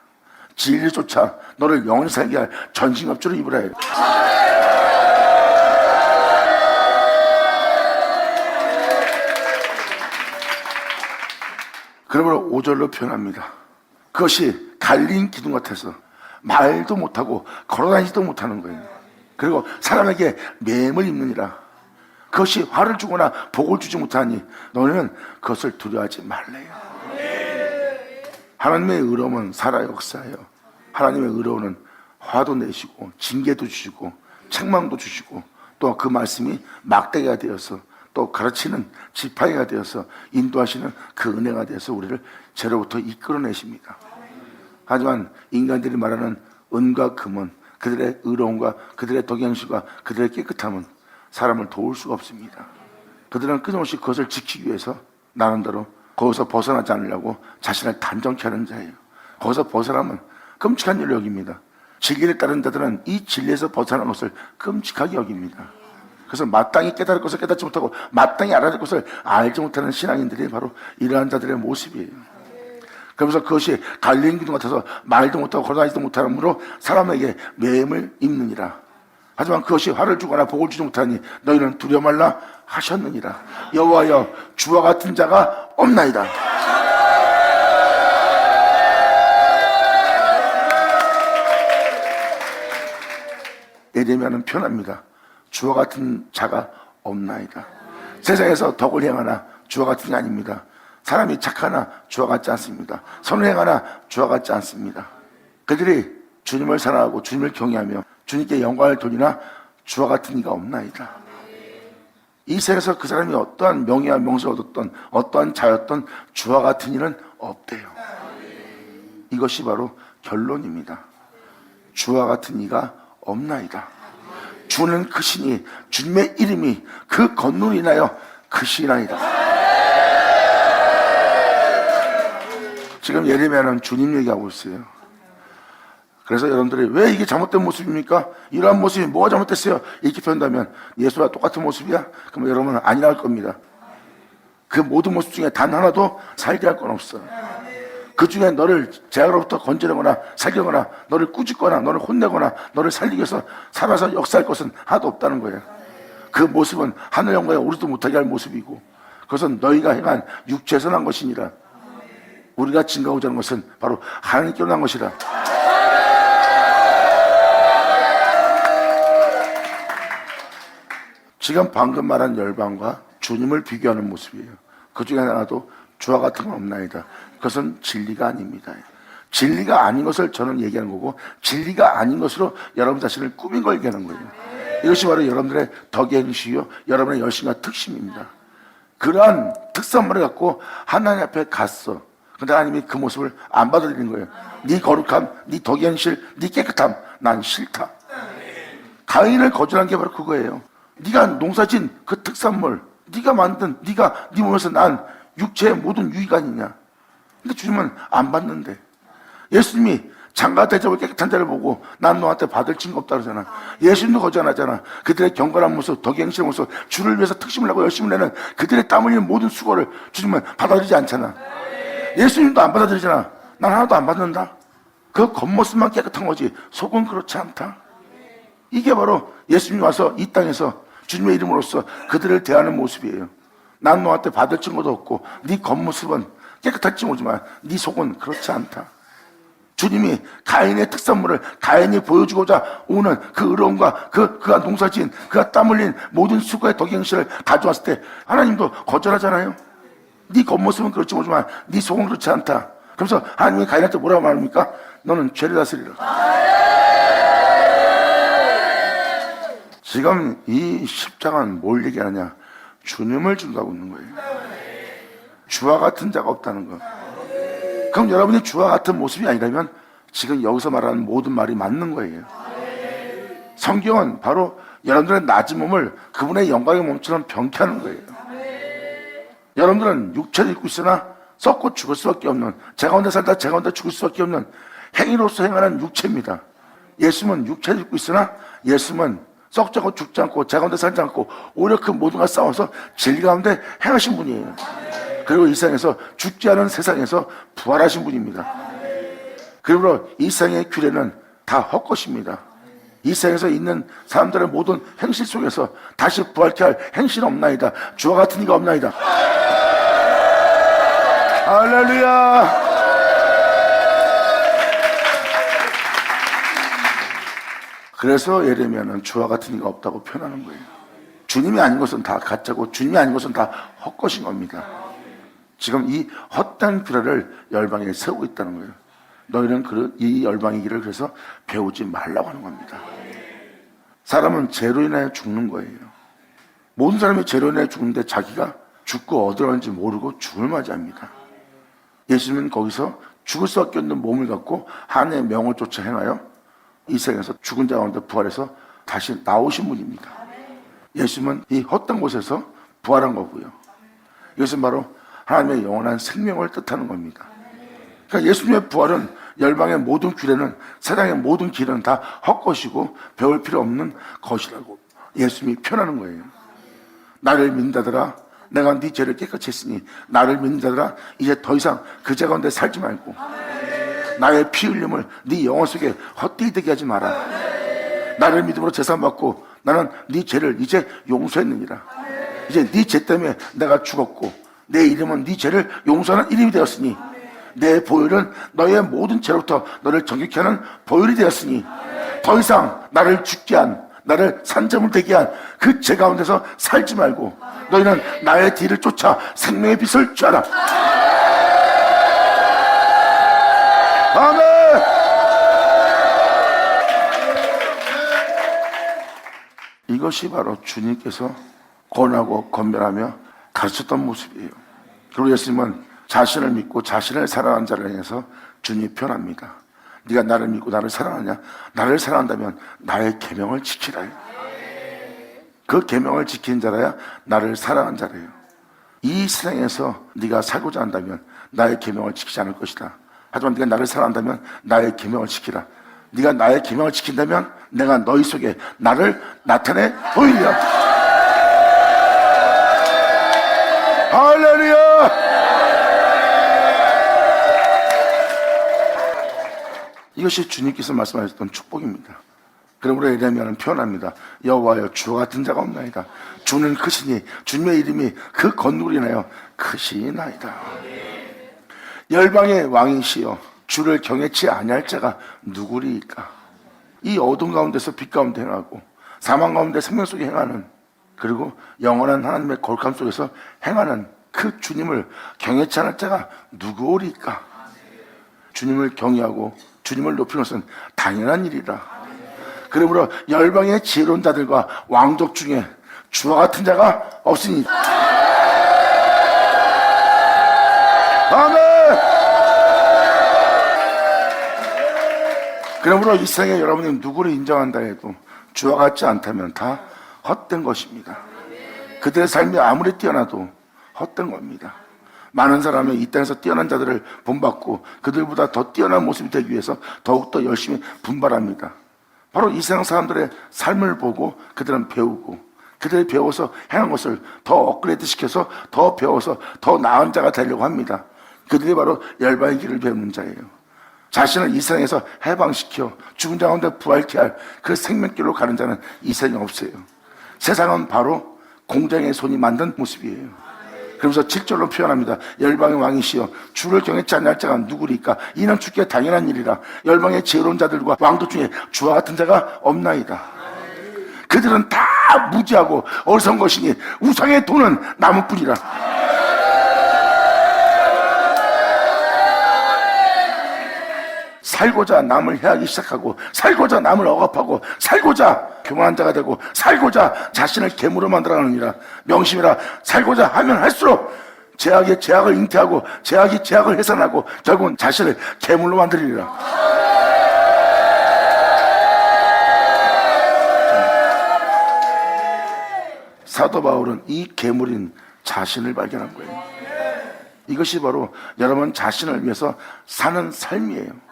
진리를 쫓아 너를 영원히 살게 할 전신갑주를 입으라 해요. 그러므로 5절로 표현합니다. 그것이 갈린 기둥 같아서 말도 못하고 걸어다니지도 못하는 거예요. 그리고 사람에게 매임을 입느니라. 그것이 화를 주거나 복을 주지 못하니 너는 그것을 두려워하지 말래요. 하나님의 의로움은 살아 역사예요. 하나님의 의로움은 화도 내시고 징계도 주시고 책망도 주시고 또 그 말씀이 막대기가 되어서 또 가르치는 지팡이가 되어서 인도하시는 그 은혜가 되어서 우리를 죄로부터 이끌어내십니다. 하지만 인간들이 말하는 은과 금은, 그들의 의로움과 그들의 덕양심과 그들의 깨끗함은 사람을 도울 수가 없습니다. 그들은 끊임없이 그것을 지키기 위해서 나름대로 거기서 벗어나지 않으려고 자신을 단정케 하는 자예요. 거기서 벗어나면 끔찍한 일을 여깁니다. 진리를 따르는 자들은 이 진리에서 벗어나는 것을 끔찍하게 여깁니다. 그래서 마땅히 깨달을 것을 깨닫지 못하고 마땅히 알아야 될 것을 알지 못하는 신앙인들이 바로 이러한 자들의 모습이에요. 그러면서 그것이 갈린 기둥 같아서 말도 못하고 걸어다니지도 못하므로 사람에게 매임을 입느니라. 하지만 그것이 화를 주거나 복을 주지 못하니 너희는 두려워 말라 하셨느니라. 여호와여, 주와 같은 자가 없나이다. 예레미야는 표현합니다. 주와 같은 자가 없나이다. 세상에서 덕을 행하나 주와 같은 게 아닙니다. 사람이 착하나 주와 같지 않습니다. 선을 행하나 주와 같지 않습니다. 그들이 주님을 사랑하고 주님을 경외하며 주님께 영광을 돌리나 주와 같은 이가 없나이다. 이 세상에서 그 사람이 어떠한 명예와 명성을 얻었던 어떠한 자였던 주와 같은 이는 없대요. 이것이 바로 결론입니다. 주와 같은 이가 없나이다. 주는 크시니 주님의 이름이 그 건너로 인하여 크시나이다. 지금 예레미야는 주님 얘기하고 있어요. 그래서 여러분들이 왜 이게 잘못된 모습입니까? 이러한 모습이 뭐가 잘못됐어요? 이렇게 표현한다면 예수와 똑같은 모습이야? 그러면 여러분은 아니라 할 겁니다. 그 모든 모습 중에 단 하나도 살게 할 건 없어. 그 중에 너를 죄악으로부터 건지려거나 살려거나 너를 꾸짖거나 너를 혼내거나 너를 살리기 위해서 살아서 역사할 것은 하나도 없다는 거예요. 그 모습은 하늘 영광에 오르지도 못하게 할 모습이고, 그것은 너희가 행한 육체에서 난 것이니라. 우리가 증거하고자 하는 것은 바로 하나님께로 난 것이라. 지금 방금 말한 열방과 주님을 비교하는 모습이에요. 그 중에 하나도 주와 같은 건 없나이다. 그것은 진리가 아닙니다. 진리가 아닌 것을 저는 얘기하는 거고, 진리가 아닌 것으로 여러분 자신을 꾸민 걸 얘기하는 거예요. 이것이 바로 여러분들의 덕의 행실이요, 여러분의 열심과 특심입니다. 그러한 특성을 갖고 하나님 앞에 갔어. 근데 하나님이 그 모습을 안 받아들이는 거예요. 네 거룩함, 네 덕의 행실, 네 깨끗함, 난 싫다. 가인을 거절한 게 바로 그거예요. 네가 농사진 그 특산물, 네가 만든, 네 몸에서 난 육체의 모든 유익이 아니냐. 근데 주님은 안 받는데. 예수님이 장가 대접을 깨끗한 자를 보고 난 너한테 받을 증거 없다 그러잖아. 예수님도 거절하잖아. 그들의 경건한 모습, 덕의 행실의 모습, 주를 위해서 특심을 하고 열심을 내는 그들의 땀 흘리는 모든 수고를 주님은 받아들이지 않잖아. 예수님도 안 받아들이잖아. 난 하나도 안 받는다. 그 겉모습만 깨끗한 거지 속은 그렇지 않다. 이게 바로 예수님이 와서 이 땅에서 주님의 이름으로써 그들을 대하는 모습이에요. 난 너한테 받을 증거도 없고 네 겉모습은 깨끗할지 모르지만 네 속은 그렇지 않다. 주님이 가인의 특산물을 가인이 보여주고자 오는 그 의로움과 그가 농사지은 그가 땀 흘린 모든 수고의 덕행실을 가져왔을 때 하나님도 거절하잖아요. 네 겉모습은 그렇지 모르지만 네 속은 그렇지 않다. 그래서 하나님이 가인한테 뭐라고 말합니까? 너는 죄를 다스리라. 지금 이 십자가는 뭘 얘기하냐? 주님을 준다고 있는 거예요. 주와 같은 자가 없다는 거. 그럼 여러분이 주와 같은 모습이 아니라면 지금 여기서 말하는 모든 말이 맞는 거예요. 성경은 바로 여러분들의 낮은 몸을 그분의 영광의 몸처럼 병케하는 거예요. 여러분들은 육체를 입고 있으나 썩고 죽을 수밖에 없는, 제 가운데 살다 제 가운데 죽을 수밖에 없는 행위로서 행하는 육체입니다. 예수님은 육체를 입고 있으나 예수님은 썩지 않고 죽지 않고 제 가운데 살지 않고 오히려 그 모든 것과 싸워서 진리 가운데 행하신 분이에요. 그리고 이 세상에서 죽지 않은 세상에서 부활하신 분입니다. 그리고 이 세상의 규례는 다 헛것입니다. 이 세상에서 있는 사람들의 모든 행실 속에서 다시 부활케 할 행실은 없나이다. 주와 같은 이가 없나이다. 할렐루야. 그래서 예레미야는 주와 같은 이가 없다고 표현하는 거예요. 주님이 아닌 것은 다 가짜고 주님이 아닌 것은 다 헛것인 겁니다. 지금 이 헛된 규례를 열방에 세우고 있다는 거예요. 너희는 이 열방의 길을 그래서 배우지 말라고 하는 겁니다. 사람은 죄로 인하여 죽는 거예요. 모든 사람이 죄로 인하여 죽는데 자기가 죽고 어디로 가는지 모르고 죽을 맞이합니다. 예수님은 거기서 죽을 수밖에 없는 몸을 갖고 하나님의 명을 쫓아 행하여 이 세상에서 죽은 자 가운데 부활해서 다시 나오신 분입니다. 예수님은 이 헛된 곳에서 부활한 거고요. 이것은 바로 하나님의 영원한 생명을 뜻하는 겁니다. 그러니까 예수님의 부활은 열방의 모든 규례는, 세상의 모든 길은 다 헛것이고 배울 필요 없는 것이라고 예수님이 표현하는 거예요. 나를 믿는다더라, 내가 네 죄를 깨끗이 했으니 나를 믿는다더라, 이제 더 이상 그 죄 가운데 살지 말고 나의 피 흘림을 네 영혼 속에 헛되이 되게 하지 마라. 나를 믿음으로 제사받고 나는 네 죄를 이제 용서했느니라. 이제 네 죄 때문에 내가 죽었고 내 이름은 네 죄를 용서하는 이름이 되었으니 내 보혈은 너의 모든 죄로부터 너를 정결케 하는 보혈이 되었으니 더 이상 나를 죽게 한, 나를 산점을 되게 한 그 죄 가운데서 살지 말고 너희는 나의 뒤를 쫓아 생명의 빛을 쬐라. 아멘. 이것이 바로 주님께서 권하고 건면하며 가르쳤던 모습이에요. 그리고 예수님은 자신을 믿고 자신을 사랑하는 자를 향해서 주님이 표현합니다. 네가 나를 믿고 나를 사랑하냐? 나를 사랑한다면 나의 계명을 지키라. 그 계명을 지키는 자라야 나를 사랑한 자래요. 이 세상에서 네가 살고자 한다면 나의 계명을 지키지 않을 것이다. 하지만 네가 나를 사랑한다면 나의 계명을 지키라. 네가 나의 계명을 지킨다면 내가 너희 속에 나를 나타내 보이리라. 할렐루야. 이것이 주님께서 말씀하셨던 축복입니다. 그러므로 예레미야는 표현합니다. 여호와여, 주와 같은 자가 없나이다. 주는 크시니 주님의 이름이 그 건너로 인하여 크시나이다. 열방의 왕이시여, 주를 경외치 아니할 자가 누구리이까? 이 어둠 가운데서 빛 가운데 행하고 사망 가운데 생명 속에 행하는, 그리고 영원한 하나님의 거룩함 속에서 행하는 그 주님을 경외치 않을 자가 누구오리까? 주님을 경외하고 주님을 높이는 것은 당연한 일이라. 그러므로 열방의 지혜로운 자들과 왕족 중에 주와 같은 자가 없으니. 아멘. 그러므로 이 세상에 여러분이 누구를 인정한다 해도 주와 같지 않다면 다 헛된 것입니다. 그들의 삶이 아무리 뛰어나도 헛된 겁니다. 많은 사람은 이 땅에서 뛰어난 자들을 본받고 그들보다 더 뛰어난 모습이 되기 위해서 더욱더 열심히 분발합니다. 바로 이 세상 사람들의 삶을 보고 그들은 배우고, 그들이 배워서 행한 것을 더 업그레이드 시켜서 더 배워서 더 나은 자가 되려고 합니다. 그들이 바로 열방의 길을 배우는 자예요. 자신을 이 세상에서 해방시켜 죽은 자 가운데 부활케 할 그 생명길로 가는 자는 이 세상에 없어요. 세상은 바로 공장의 손이 만든 모습이에요. 그러면서 7절로 표현합니다. 열방의 왕이시여 주를 경외치 않을 자가 누구리까? 이는 주께 당연한 일이라. 열방의 지혜로운 자들과 왕도 중에 주와 같은 자가 없나이다. 그들은 다 무지하고 어리석은 것이니 우상의 돈은 나무뿐이라. 살고자 남을 해하기 시작하고, 살고자 남을 억압하고, 살고자 교만한 자가 되고, 살고자 자신을 괴물로 만들어가느니라. 명심이라. 살고자 하면 할수록 죄악이 죄악을 잉태하고, 죄악이 죄악을 해산하고, 결국은 자신을 괴물로 만들리라. 사도 바울은 이 괴물인 자신을 발견한 거예요. 이것이 바로 여러분 자신을 위해서 사는 삶이에요.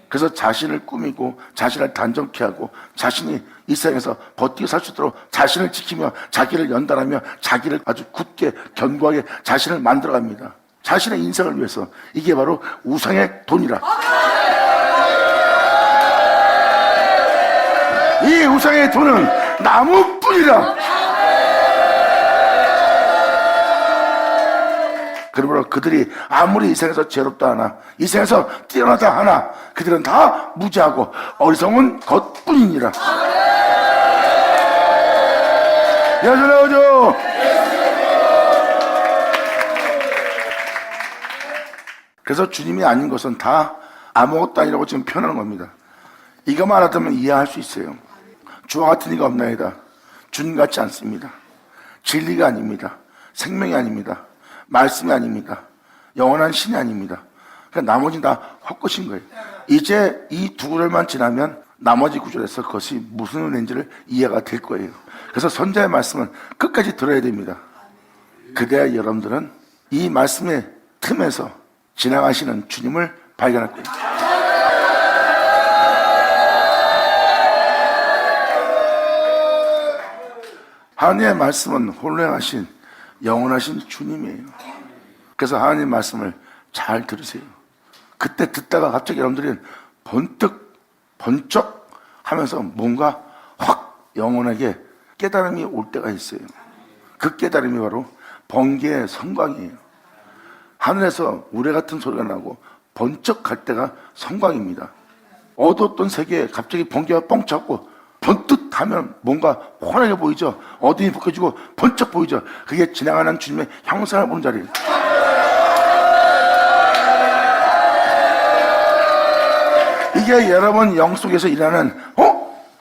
그래서 자신을 꾸미고 자신을 단정케 하고 자신이 이 세상에서 버티고 살 수 있도록 자신을 지키며 자기를 연단하며 자기를 아주 굳게 견고하게 자신을 만들어갑니다. 자신의 인생을 위해서. 이게 바로 우상의 돈이라. 이 우상의 돈은 나무뿐이라. 그러므로 그들이 아무리 이 세상에서 죄롭다 하나, 이 세상에서 뛰어나다 하나, 그들은 다 무지하고 어리석은 것뿐이니라. 여전하오죠. 그래서 주님이 아닌 것은 다 아무것도 아니라고 지금 표현하는 겁니다. 이것만 알아두면 이해할 수 있어요. 주와 같은 이가 없나이다. 주님 같지 않습니다. 진리가 아닙니다. 생명이 아닙니다. 말씀이 아닙니다. 영원한 신이 아닙니다. 그러니까 나머지는 다 헛것인 거예요. 이제 이 두 구절만 지나면 나머지 구절에서 그것이 무슨 은혜인지를 이해가 될 거예요. 그래서 선자의 말씀은 끝까지 들어야 됩니다. 그래야 여러분들은 이 말씀의 틈에서 지나가시는 주님을 발견할 거예요. 하나님의 말씀은 홀로행하신 영원하신 주님이에요. 그래서 하나님 말씀을 잘 들으세요. 그때 듣다가 갑자기 여러분들이 번쩍 하면서 뭔가 확 영혼에게 깨달음이 올 때가 있어요. 그 깨달음이 바로 번개의 성광이에요. 하늘에서 우레 같은 소리가 나고 번쩍할 때가 성광입니다. 어두웠던 세계에 갑자기 번개가 뻥 쳤고 번뜩 하면 뭔가 환하게 보이죠. 어둠이 벗겨지고 번쩍 보이죠. 그게 지나가는 주님의 형상을 보는 자리예요. 이게 여러분 영 속에서 일하는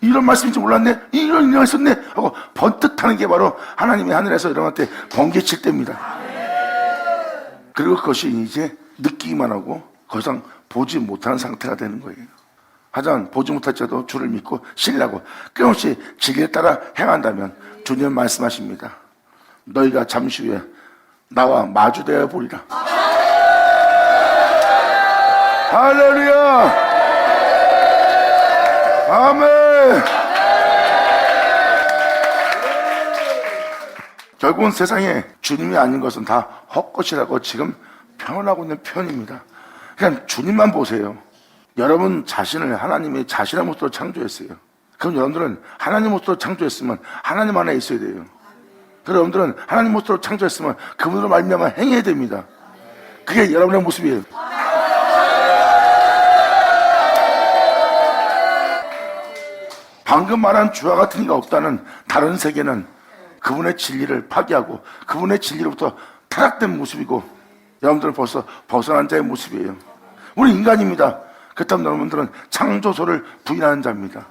이런 말씀인지 몰랐네, 이런 일이 있었네 하고 번뜩하는 게 바로 하나님이 하늘에서 여러분한테 번개칠 때입니다. 그리고 그것이 이제 느끼기만 하고 더 이상 보지 못하는 상태가 되는 거예요. 하지만 보지 못할지라도 주를 믿고 신뢰하고 끊임없이 진리를 따라 행한다면 주님은 말씀하십니다. 너희가 잠시 후에 나와 마주되어 보리라. 할렐루야. 아멘. 결국은 세상에 주님이 아닌 것은 다 헛것이라고 지금 표현하고 있는 표현입니다. 그냥 주님만 보세요. 여러분 자신을 하나님이 자신의 모습으로 창조했어요. 그럼 여러분들은 하나님 모습으로 창조했으면 하나님 안에 있어야 돼요. 그럼 여러분들은 하나님 모습으로 창조했으면 그분으로 말미암아 행해야 됩니다. 그게 여러분의 모습이에요. 방금 말한 주와 같은 이가 없다는 다른 세계는 그분의 진리를 파괴하고 그분의 진리로부터 타락된 모습이고 여러분들은 벌써 벗어난 자의 모습이에요. 우리 인간입니다. 그렇다면 여러분들은 창조소를 부인하는 자입니다.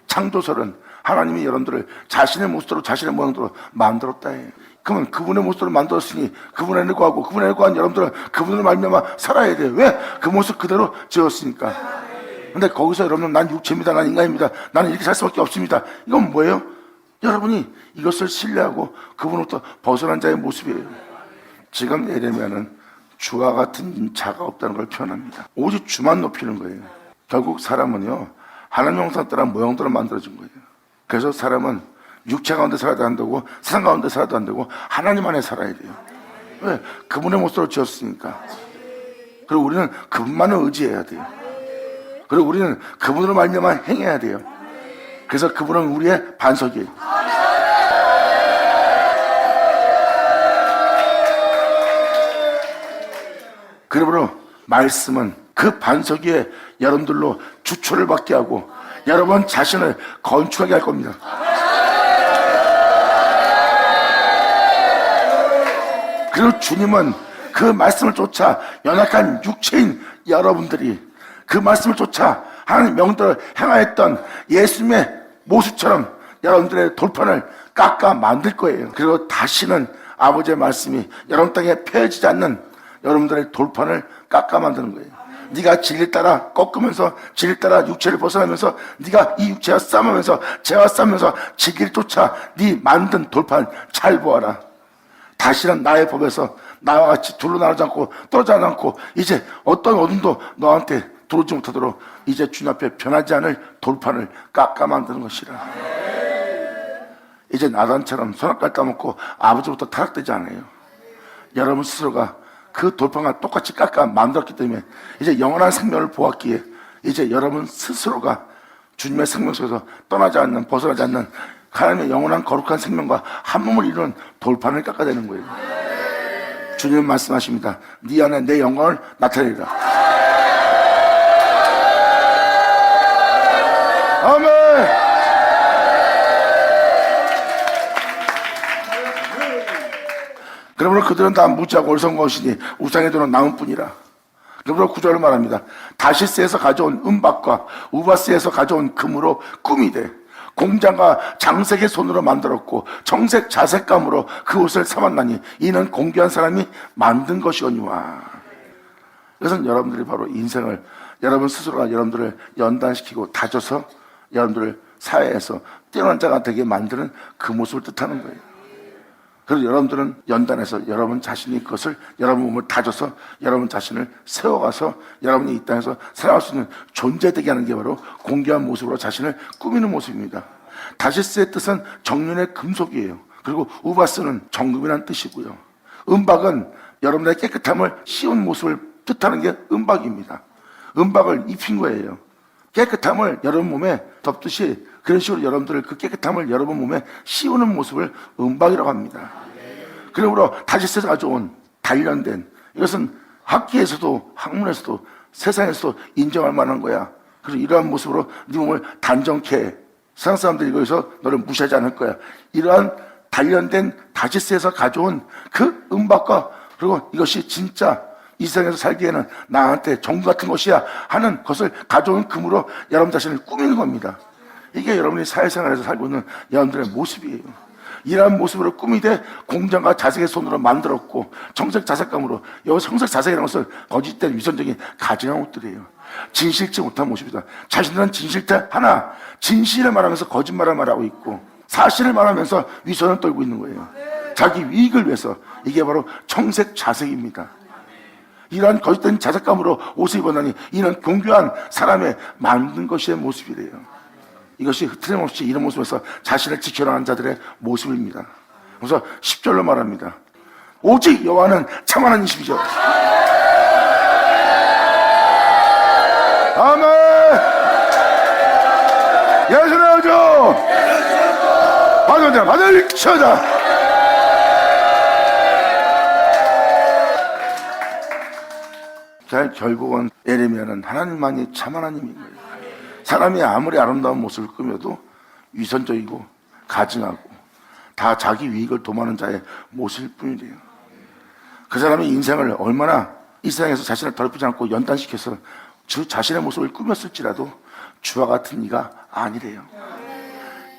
창조소는 하나님이 여러분들을 자신의 모습대로 자신의 모양대로 만들었다 해요. 그러면 그분의 모습으로 만들었으니 그분에 거하고 그분에 거한 여러분들은 그분을 말미암아 살아야 돼요. 왜? 그 모습 그대로 지었으니까. 근데 거기서 여러분은 난 육체입니다, 난 인간입니다, 나는 이렇게 살 수밖에 없습니다, 이건 뭐예요? 여러분이 이것을 신뢰하고 그분으로부터 벗어난 자의 모습이에요. 지금 예레미야는 주와 같은 자가 없다는 걸 표현합니다. 오직 주만 높이는 거예요. 결국 사람은요, 하나님 형상 따라 모형대로 만들어진 거예요. 그래서 사람은 육체 가운데 살아도 안 되고 세상 가운데 살아도 안 되고 하나님 안에 살아야 돼요. 왜? 그분의 모습으로 지었으니까. 그리고 우리는 그분만을 의지해야 돼요. 그리고 우리는 그분으로 말미암아 행해야 돼요. 그래서 그분은 우리의 반석이에요. 그러므로 말씀은 그 반석 위에 여러분들로 주초를 받게 하고 여러분 자신을 건축하게 할 겁니다. 그리고 주님은 그 말씀을 쫓아 연약한 육체인 여러분들이 그 말씀을 쫓아 하나님 명대로 행하였던 예수님의 모습처럼 여러분들의 돌판을 깎아 만들 거예요. 그리고 다시는 아버지의 말씀이 여러분 땅에 펴지지 않는 여러분들의 돌판을 깎아 만드는 거예요. 네가 진리 따라 꺾으면서 진리 따라 육체를 벗어나면서 네가 이 육체와 싸우면서 죄와 싸우면서 진리를 쫓아 네 만든 돌판 잘 보아라. 다시는 나의 법에서 나와 같이 둘로 나누지 않고 떨어지지 않고 이제 어떤 어둠도 너한테 들어오지 못하도록 이제 주님 앞에 변하지 않을 돌판을 깎아 만드는 것이라. 이제 나단처럼 손가락 따먹고 아버지부터 타락되지 않아요. 여러분 스스로가 그 돌판과 똑같이 깎아 만들었기 때문에 이제 영원한 생명을 보았기에 이제 여러분 스스로가 주님의 생명 속에서 떠나지 않는 벗어나지 않는 하나님의 영원한 거룩한 생명과 한 몸을 이루는 돌판을 깎아내는 거예요. 주님은 말씀하십니다. 네 안에 내 영광을 나타내리라. 아멘. 그러므로 그들은 다 무지하고 어리석은 것이니 우상의 돈은 나무뿐이라. 그러므로 구절을 말합니다. 다시스에서 가져온 은박과 우바스에서 가져온 금으로 꿈이 돼 공장과 장색의 손으로 만들었고 정색 자색감으로 그 옷을 삼았나니 이는 공개한 사람이 만든 것이거니와. 그래서 여러분들이 바로 인생을 여러분 스스로가 여러분들을 연단시키고 다져서 여러분들을 사회에서 뛰어난 자가 되게 만드는 그 모습을 뜻하는 거예요. 그래서 여러분들은 연단해서 여러분 자신이 그것을 여러분 몸을 다져서 여러분 자신을 세워가서 여러분이 이 땅에서 살아갈 수 있는 존재되게 하는 게 바로 공개한 모습으로 자신을 꾸미는 모습입니다. 다시스의 뜻은 정륜의 금속이에요. 그리고 우바스는 정금이라는 뜻이고요. 은박은 여러분의 깨끗함을 씌운 모습을 뜻하는 게 은박입니다. 은박을 입힌 거예요. 깨끗함을 여러분 몸에 덮듯이 그런 식으로 여러분들을 그 깨끗함을 여러분 몸에 씌우는 모습을 은박이라고 합니다. 그러므로 다시스에서 가져온 단련된 이것은 학계에서도 학문에서도 세상에서도 인정할 만한 거야. 그래서 이러한 모습으로 네 몸을 단정케 해. 세상 사람들이 이거에서 너를 무시하지 않을 거야. 이러한 단련된 다시스에서 가져온 그 은박과 그리고 이것이 진짜 이 세상에서 살기에는 나한테 정부 같은 것이야 하는 것을 가져온 금으로 여러분 자신을 꾸미는 겁니다. 이게 여러분이 사회생활에서 살고 있는 여러분들의 모습이에요. 이러한 모습으로 꾸미되 공장과 자색의 손으로 만들었고 정색 자색감으로 여기 성색 자색이라는 것은 거짓된 위선적인 가증한 옷들이에요. 진실치 못한 모습이다. 자신들은 진실태 하나 진실을 말하면서 거짓말을 말하고 있고 사실을 말하면서 위선을 떨고 있는 거예요. 자기 이익을 위해서. 이게 바로 청색 자색입니다. 이러한 거짓된 자색감으로 옷을 입었나니 이는 공교한 사람의 만든 것의 모습이래요. 이것이 틀림없이 이런 모습에서 자신을 지켜나가는 자들의 모습입니다. 그래서 10절로 말합니다. 오직 여호와는 참 하나님이시죠. 아멘. 예수를 하죠. 받으자 받을 쳐자. 자, 결국은 예레미야는 하나님만이 참 하나님인 거예요. 사람이 아무리 아름다운 모습을 꾸며도 위선적이고 가증하고 다 자기 이익을 도모하는 자의 모습일 뿐이래요. 그 사람의 인생을 얼마나 이 세상에서 자신을 더럽히지 않고 연단시켜서 저 자신의 모습을 꾸몄을지라도 주와 같은 이가 아니래요.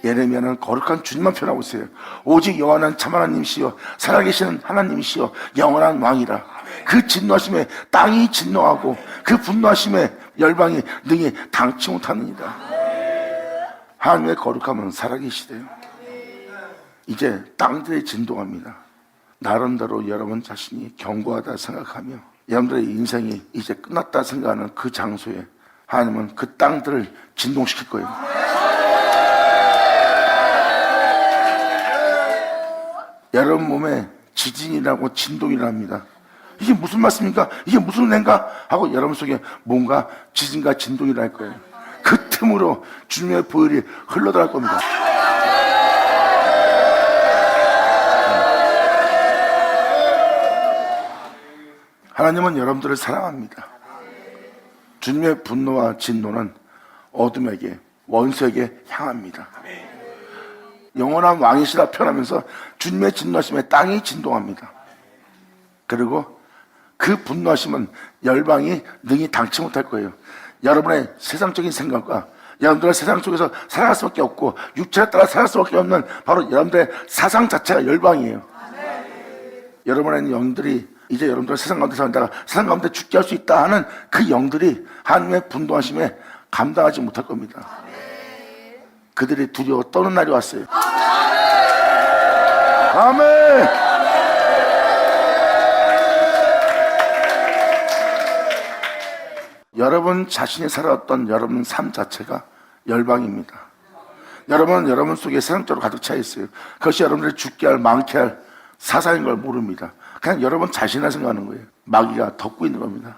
예레미야는 거룩한 주님만 표현하고 있어요. 오직 여호와는 참 하나님이시여 살아계시는 하나님이시여 영원한 왕이라. 그 진노하심에 땅이 진노하고 그 분노하심에 열방이 능히 당치 못하느니라. 하나님의 거룩함은 살아계시대요. 이제 땅들이 진동합니다. 나름대로 여러분 자신이 견고하다 생각하며 여러분들의 인생이 이제 끝났다 생각하는 그 장소에 하나님은 그 땅들을 진동시킬 거예요. 여러분 몸에 지진이라고 진동이 납니다. 이게 무슨 말씀입니까? 이게 무슨 은혜인가? 하고 여러분 속에 뭔가 지진과 진동이 날 거예요. 그 틈으로 주님의 보혈이 흘러들어갈 겁니다. 하나님은 여러분들을 사랑합니다. 주님의 분노와 진노는 어둠에게, 원수에게 향합니다. 영원한 왕이시라 표현하면서 주님의 진노하심에 땅이 진동합니다. 그리고 그 분노하심은 열방이 능히 당치 못할 거예요. 여러분의 세상적인 생각과 여러분들의 세상 속에서 살아갈 수밖에 없고 육체에 따라 살아갈 수밖에 없는 바로 여러분들의 사상 자체가 열방이에요. 여러분의 영들이 이제 여러분들 세상 가운데 살다가 세상 가운데 죽게 할 수 있다 하는 그 영들이 하나님의 분노하심에 감당하지 못할 겁니다. 그들이 두려워 떠는 날이 왔어요. 아멘. 여러분 자신이 살아왔던 여러분 삶 자체가 열방입니다. 여러분은 여러분 속에 세상적으로 가득 차 있어요. 그것이 여러분들이 죽게 할 많게 할 사사인 걸 모릅니다. 그냥 여러분 자신을 생각하는 거예요. 마귀가 덮고 있는 겁니다.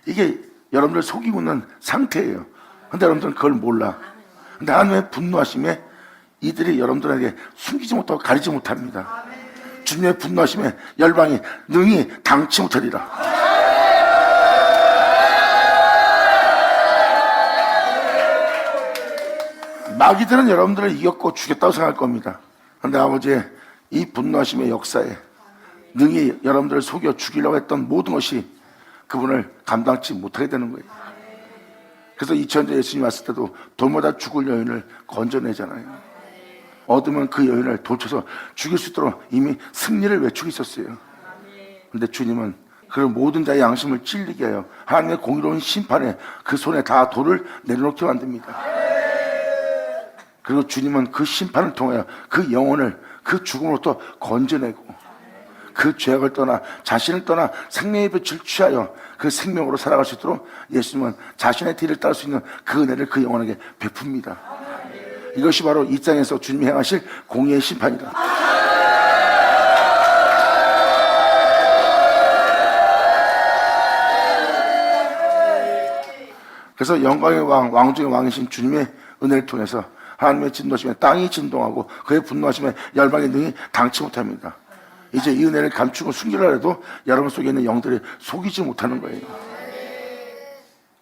이게 여러분들 속이고 있는 상태예요. 근데 여러분들은 그걸 몰라. 근데 하나님의 분노하심에 이들이 여러분들에게 숨기지 못하고 가리지 못합니다. 주님의 분노하심에 열방이 능히 당치 못하리라. 마귀들은 여러분들을 이겼고 죽였다고 생각할 겁니다. 그런데 아버지의 이 분노하심의 역사에 능히 여러분들을 속여 죽이려고 했던 모든 것이 그분을 감당치 못하게 되는 거예요. 그래서 2000년 예수님 왔을 때도 돌마다 죽을 여인을 건져내잖아요. 어둠은 그 여인을 돌쳐서 죽일 수 있도록 이미 승리를 외치고 있었어요. 그런데 주님은 그 모든 자의 양심을 찔리게 하여 하나님의 공의로운 심판에 그 손에 다 돌을 내려놓게 만듭니다. 그리고 주님은 그 심판을 통하여 그 영혼을 그 죽음으로부터 건져내고 그 죄악을 떠나 자신을 떠나 생명의 빛을 취하여 그 생명으로 살아갈 수 있도록 예수님은 자신의 뒤를 따를 수 있는 그 은혜를 그 영혼에게 베풉니다. 이것이 바로 이 땅에서 주님이 행하실 공의의 심판이다. 그래서 영광의 왕, 왕 중의 왕이신 주님의 은혜를 통해서 하나님의 진노하심에 땅이 진동하고 그의 분노하심에 열방의 능히 당치 못합니다. 이제 이 은혜를 감추고 숨기려 해도 여러분 속에 있는 영들이 속이지 못하는 거예요.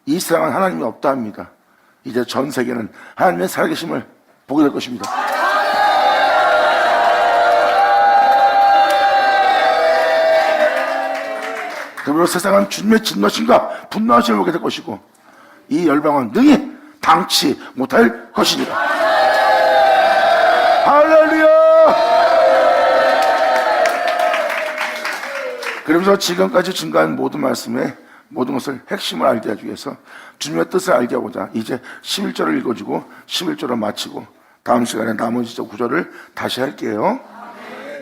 이 세상은 하나님이 없다 합니다. 이제 전 세계는 하나님의 살아계심을 보게 될 것입니다. 그러므로 세상은 주님의 진노심과 분노하심을 보게 될 것이고 이 열방은 능히 당치 못할 것이니라. 할렐루야! 그러면서 지금까지 증가한 모든 말씀에 모든 것을 핵심을 알게 하기 위해서 주님의 뜻을 알게 하고자 이제 11절을 읽어주고 11절을 마치고 다음 시간에 나머지 구절을 다시 할게요.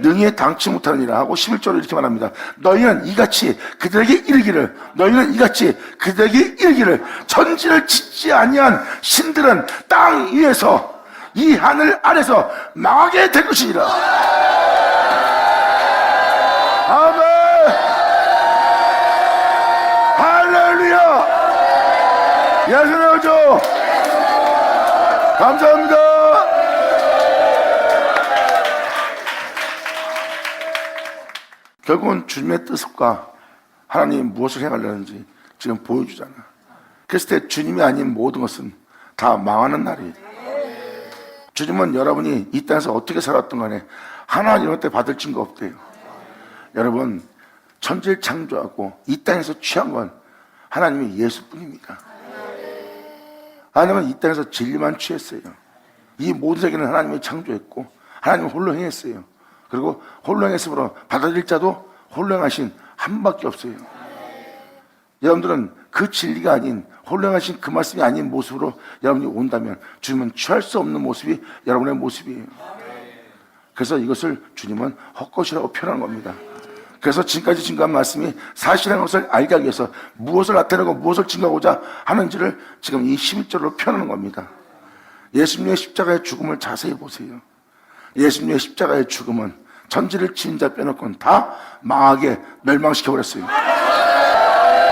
능히 당치 못하느니라 하고 11절을 이렇게 말합니다. 너희는 이같이 그들에게 이르기를 너희는 이같이 그들에게 이르기를 천지를 짓지 아니한 신들은 땅 위에서 이 하늘 아래서 망하게 될 것이니라. 아멘. 할렐루야. 예수님 감사합니다. 결국은 주님의 뜻과 하나님이 무엇을 행하려는지 지금 보여주잖아. 그랬을 때 주님이 아닌 모든 것은 다 망하는 날이에요. 주님은 여러분이 이 땅에서 어떻게 살았던 간에 하나님한테 받을 증거 없대요. 여러분 천지를 창조하고 이 땅에서 취한 건 하나님의 예수뿐입니다. 하나님은 이 땅에서 진리만 취했어요. 이 모든 세계는 하나님이 창조했고 하나님은 홀로 행했어요. 그리고 홀로 행했으므로 받아들일 자도 홀로 행하신 한 밖에 없어요. 여러분들은 그 진리가 아닌 홀로 행하신 그 말씀이 아닌 모습으로 여러분이 온다면 주님은 취할 수 없는 모습이 여러분의 모습이에요. 그래서 이것을 주님은 헛것이라고 표현한 겁니다. 그래서 지금까지 증거한 말씀이 사실이라는 것을 알게 하기 위해서 무엇을 나타내고 무엇을 증거하고자 하는지를 지금 이 11절로 표현하는 겁니다. 예수님의 십자가의 죽음을 자세히 보세요. 예수님의 십자가의 죽음은 천지를 지은 자 빼놓고는 다 망하게 멸망시켜버렸어요.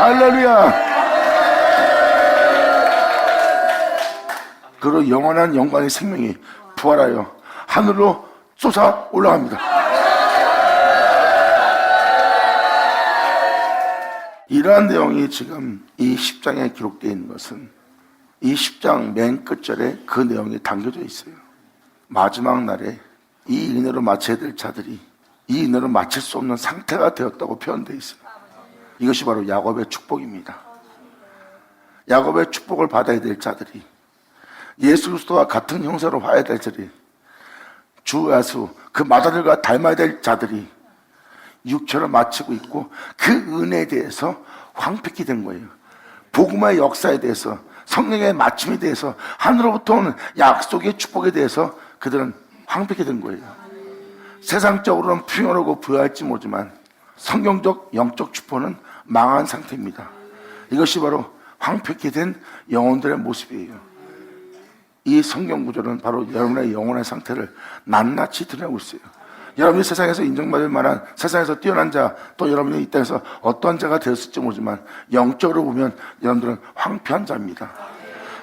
할렐루야. 그리고 영원한 영광의 생명이 부활하여 하늘로 솟아 올라갑니다. 이러한 내용이 지금 이 10장에 기록되어 있는 것은 이 10장 맨 끝절에 그 내용이 담겨져 있어요. 마지막 날에 이 은혜로 마쳐야 될 자들이 이 은혜로 마칠 수 없는 상태가 되었다고 표현되어 있어요. 이것이 바로 야곱의 축복입니다. 야곱의 축복을 받아야 될 자들이, 예수 그리스도와 같은 형사로 화해야 될 자들이, 주 예수 그 마다들과 닮아야 될 자들이 육체를 마치고 있고 그 은혜에 대해서 황폐케 된 거예요. 복음의 역사에 대해서, 성령의 마침에 대해서, 하늘로부터 오는 약속의 축복에 대해서 그들은 황폐케 된 거예요. 세상적으로는 풍요하고 부유할지 모르지만 성경적 영적 축복은 망한 상태입니다. 이것이 바로 황폐케 된 영혼들의 모습이에요. 이 성경 구조는 바로 여러분의 영혼의 상태를 낱낱이 드러내고 있어요. 여러분이 세상에서 인정받을 만한, 세상에서 뛰어난 자, 또 여러분이 이 땅에서 어떠한 자가 되었을지 모르지만 영적으로 보면 여러분들은 황폐한 자입니다.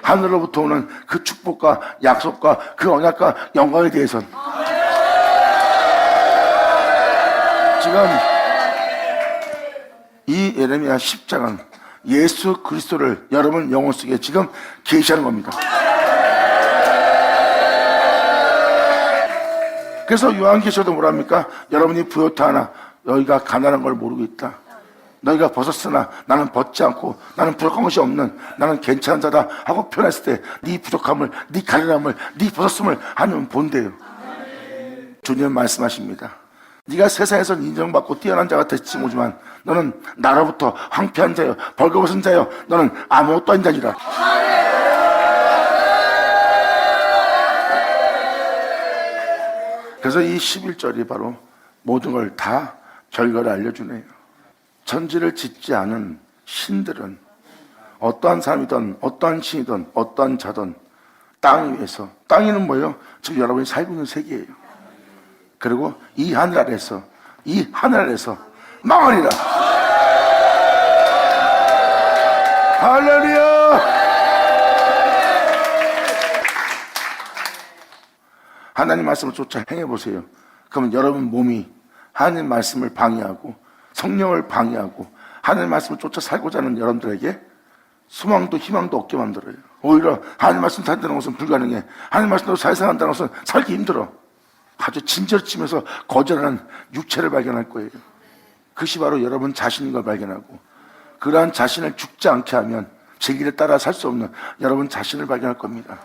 하늘로부터 오는 그 축복과 약속과 그 언약과 영광에 대해서는 지금 이 예레미야 10장은 예수 그리스도를 여러분 영혼 속에 지금 계시하는 겁니다. 그래서 요한계시록도 뭐랍니까? 여러분이 부요타하나 너희가 가난한 걸 모르고 있다. 너희가 벗었으나 나는 벗지 않고 나는 부족한 것이 없는, 나는 괜찮은 자다 하고 표현했을 때 네 부족함을, 네 가난함을, 네 벗었음을 하나님은 본대요. 주님은 말씀하십니다. 네가 세상에서 인정받고 뛰어난 자가 될지 모르지만 너는 나로부터 황폐한 자여 벌거벗은 자여 너는 아무것도 아닌 자니라. 그래서 이 11절이 바로 모든 걸 다 결과를 알려주네요. 천지를 짓지 않은 신들은 어떠한 사람이든 어떠한 신이든 어떠한 자든 땅 위에서, 땅 위는 뭐예요? 지금 여러분이 살고 있는 세계예요. 그리고 이 하늘 아래서 망하리라. 할렐루야. 하나님 말씀을 쫓아 행해보세요. 그러면 여러분 몸이 하나님 말씀을 방해하고 성령을 방해하고 하나님 말씀을 쫓아 살고자 하는 여러분들에게 소망도 희망도 없게 만들어요. 오히려 하나님 말씀 산다는 것은 불가능해, 하나님 말씀대로 살아간다는 것은 살기 힘들어, 아주 진절치면서 거절하는 육체를 발견할 거예요. 그것이 바로 여러분 자신인 걸 발견하고, 그러한 자신을 죽지 않게 하면 제 길에 따라 살 수 없는 여러분 자신을 발견할 겁니다.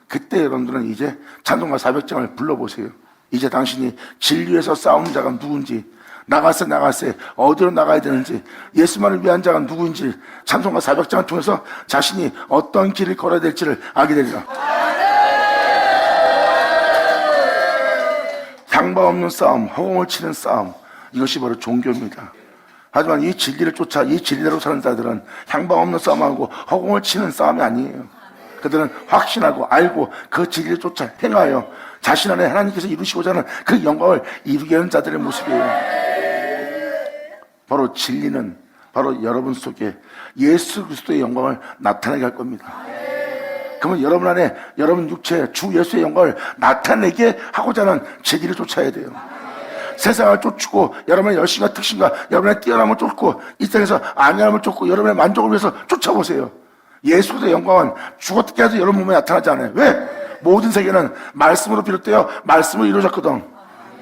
그때 여러분들은 이제 찬송가 400장을 불러보세요. 이제 당신이 진리에서 싸우는 자가 누군지, 나가세 어디로 나가야 되는지, 예수만을 위한 자가 누구인지 찬송가 400장을 통해서 자신이 어떤 길을 걸어야 될지를 알게 되리라. 향방 없는 싸움, 허공을 치는 싸움, 이것이 바로 종교입니다. 하지만 이 진리를 쫓아 이 진리대로 사는 자들은 향방 없는 싸움하고 허공을 치는 싸움이 아니에요. 그들은 확신하고 알고 그 진리를 쫓아 행하여 자신 안에 하나님께서 이루시고자 하는 그 영광을 이루게 하는 자들의 모습이에요. 바로 진리는 바로 여러분 속에 예수 그리스도의 영광을 나타내게 할 겁니다. 그러면 여러분 안에 여러분 육체 주 예수의 영광을 나타내게 하고자 하는 진리를 쫓아야 돼요. 세상을 쫓고 여러분의 열심과 특신과 여러분의 뛰어남을 쫓고 이 땅에서 안위함을 쫓고 여러분의 만족을 위해서 쫓아보세요. 예수 그리스도의 영광은 죽었게 해도 여러분 몸에 나타나지 않아요. 왜? 모든 세계는 말씀으로 비롯되어 말씀으로 이루어졌거든.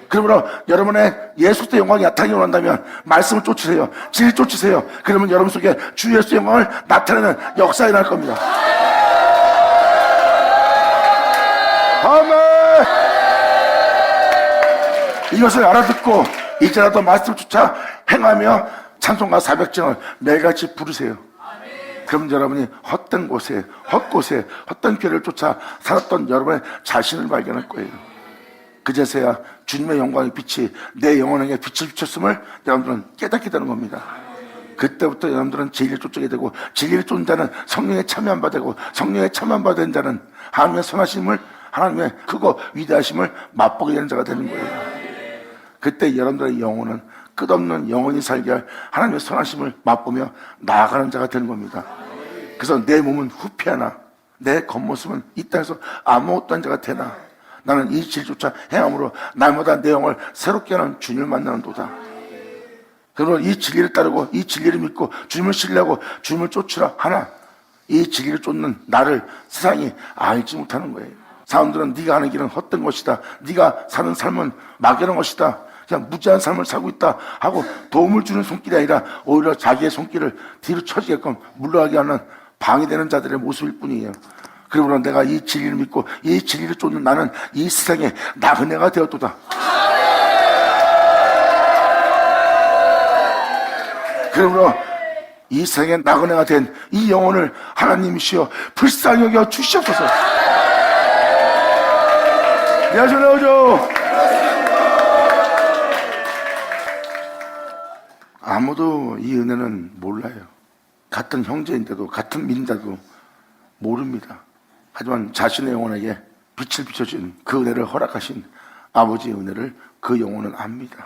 그러므로 여러분의 예수 그리스도의 영광이 나타나기 원한다면 말씀을 쫓으세요. 진리 쫓으세요. 그러면 여러분 속에 주 예수의 영광을 나타내는 역사가 일어날 겁니다. 아멘. 이것을 알아듣고 이제라도 말씀을 쫓아 행하며 찬송가 400장을 매일같이 부르세요. 그럼 여러분이 헛된 곳에, 헛곳에, 헛된 길을 쫓아 살았던 여러분의 자신을 발견할 거예요. 그제서야 주님의 영광의 빛이 내 영혼에게 빛을 비췄음을 여러분들은 깨닫게 되는 겁니다. 그때부터 여러분들은 진리를 쫓게 되고, 진리를 쫓는 자는 성령에 참여한 바 되고, 성령에 참여한 바 된 자는 하나님의 선하심을, 하나님의 크고 위대하심을 맛보게 되는 자가 되는 거예요. 그때 여러분들의 영혼은 끝없는 영원히 살게 할 하나님의 선하심을 맛보며 나아가는 자가 되는 겁니다. 그래서 내 몸은 후피하나 내 겉모습은 이 땅에서 아무것도 한 자가 되나 나는 이 진리조차 행함으로 날마다 내 영을 새롭게 하는 주님을 만나는 도다. 그러므로 이 진리를 따르고 이 진리를 믿고 주님을 신뢰하고 주님을 쫓으라 하나 이 진리를 쫓는 나를 세상이 알지 못하는 거예요. 사람들은 네가 하는 길은 헛된 것이다, 네가 사는 삶은 막연한 것이다, 그냥 무지한 삶을 살고 있다 하고 도움을 주는 손길이 아니라 오히려 자기의 손길을 뒤로 쳐지게끔 물러가게 하는 방해되는 자들의 모습일 뿐이에요. 그러므로 내가 이 진리를 믿고 이 진리를 쫓는 나는 이 세상에 나그네가 되었도다. 그러므로 이 세상에 나그네가 된 이 영혼을 하나님이시여 불쌍히 여겨 주시옵소서. 야, 전화오죠. 아무도 이 은혜는 몰라요. 같은 형제인데도 같은 민자도 모릅니다. 하지만 자신의 영혼에게 빛을 비춰준 그 은혜를 허락하신 아버지의 은혜를 그 영혼은 압니다.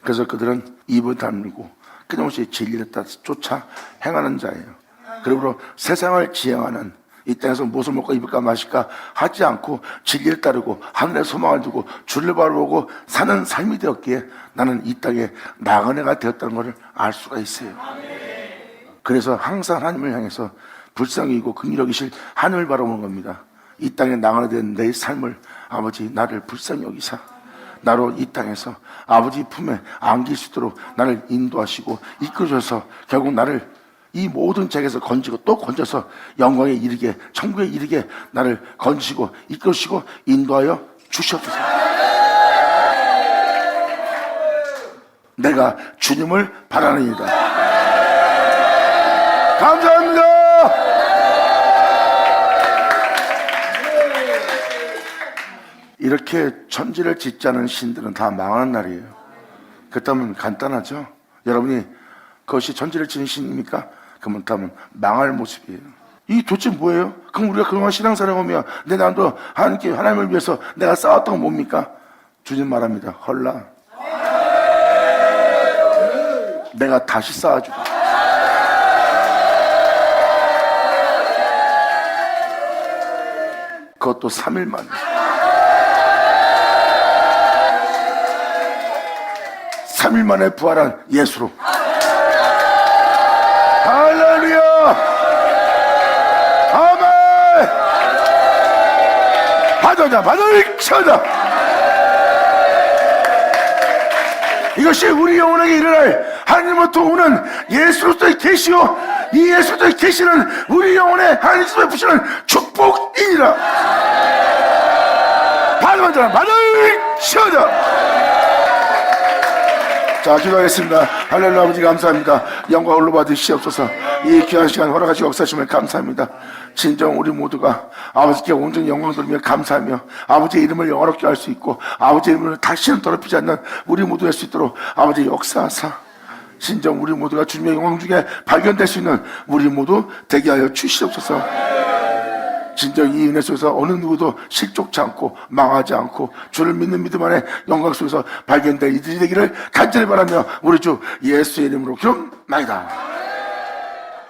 그래서 그들은 입을 다물고 끊임없이 진리를 따라 쫓아 행하는 자예요. 그러므로 세상을 지향하는 이 땅에서 무엇을 먹고 입을까 마실까 하지 않고 진리를 따르고 하늘에 소망을 두고 주를 바라보고 사는 삶이 되었기에 나는 이 땅에 나그네가 되었다는 것을 알 수가 있어요. 그래서 항상 하나님을 향해서 불쌍히 여기고 긍휼히 여기실 하늘을 바라보는 겁니다. 이 땅에 나그네 된 내 삶을 아버지 나를 불쌍히 여기사 나로 이 땅에서 아버지 품에 안길 수 있도록 나를 인도하시고 이끌어줘서 결국 나를 이 모든 죄에서 건지고 또 건져서 영광에 이르게 천국에 이르게 나를 건지고 이끌으시고 인도하여 주시옵소서. 내가 주님을 바라느니라. 감사합니다. 이렇게 천지를 짓자는 신들은 다 망하는 날이에요. 그렇다면 간단하죠. 여러분이 그것이 천지를 짓는 신입니까? 그렇다면 망할 모습이에요. 이 도대체 뭐예요? 그럼 우리가 그동안 신앙생활하며 내 나도 하나님께 하나님을 위해서 내가 싸웠던 건 뭡니까? 주님 말합니다. 헐라. 내가 다시 쌓아주다. 그것도 3일 만에. 3일 만에 부활한 예수로. 할렐루야! 아멘! 받아자, 받아자! 이것이 우리 영혼에게 일어날 하나님으로부터 오는 예수 그리스도의 계시요, 이 예수 그리스도의 계시는 우리 영혼에 하나님께서 부시는 축복이니라. 받아자, 받아자! 자, 기도하겠습니다. 할렐루야. 아버지 감사합니다. 영광 홀로 받으시옵소서. 이 귀한 시간 허락하시고 역사하심을 감사합니다. 진정 우리 모두가 아버지께 온전히 영광 돌리며 감사하며 아버지의 이름을 영화롭게 할 수 있고 아버지의 이름을 다시는 더럽히지 않는 우리 모두 될 수 있도록 아버지 역사하사 진정 우리 모두가 주님의 영광 중에 발견될 수 있는 우리 모두 되게 하여 주시옵소서. 진정 이 은혜 속에서 어느 누구도 실족치 않고 망하지 않고 주를 믿는 믿음 안에 영광 속에서 발견될 이들이 되기를 간절히 바라며 우리 주 예수의 이름으로 기도합니다.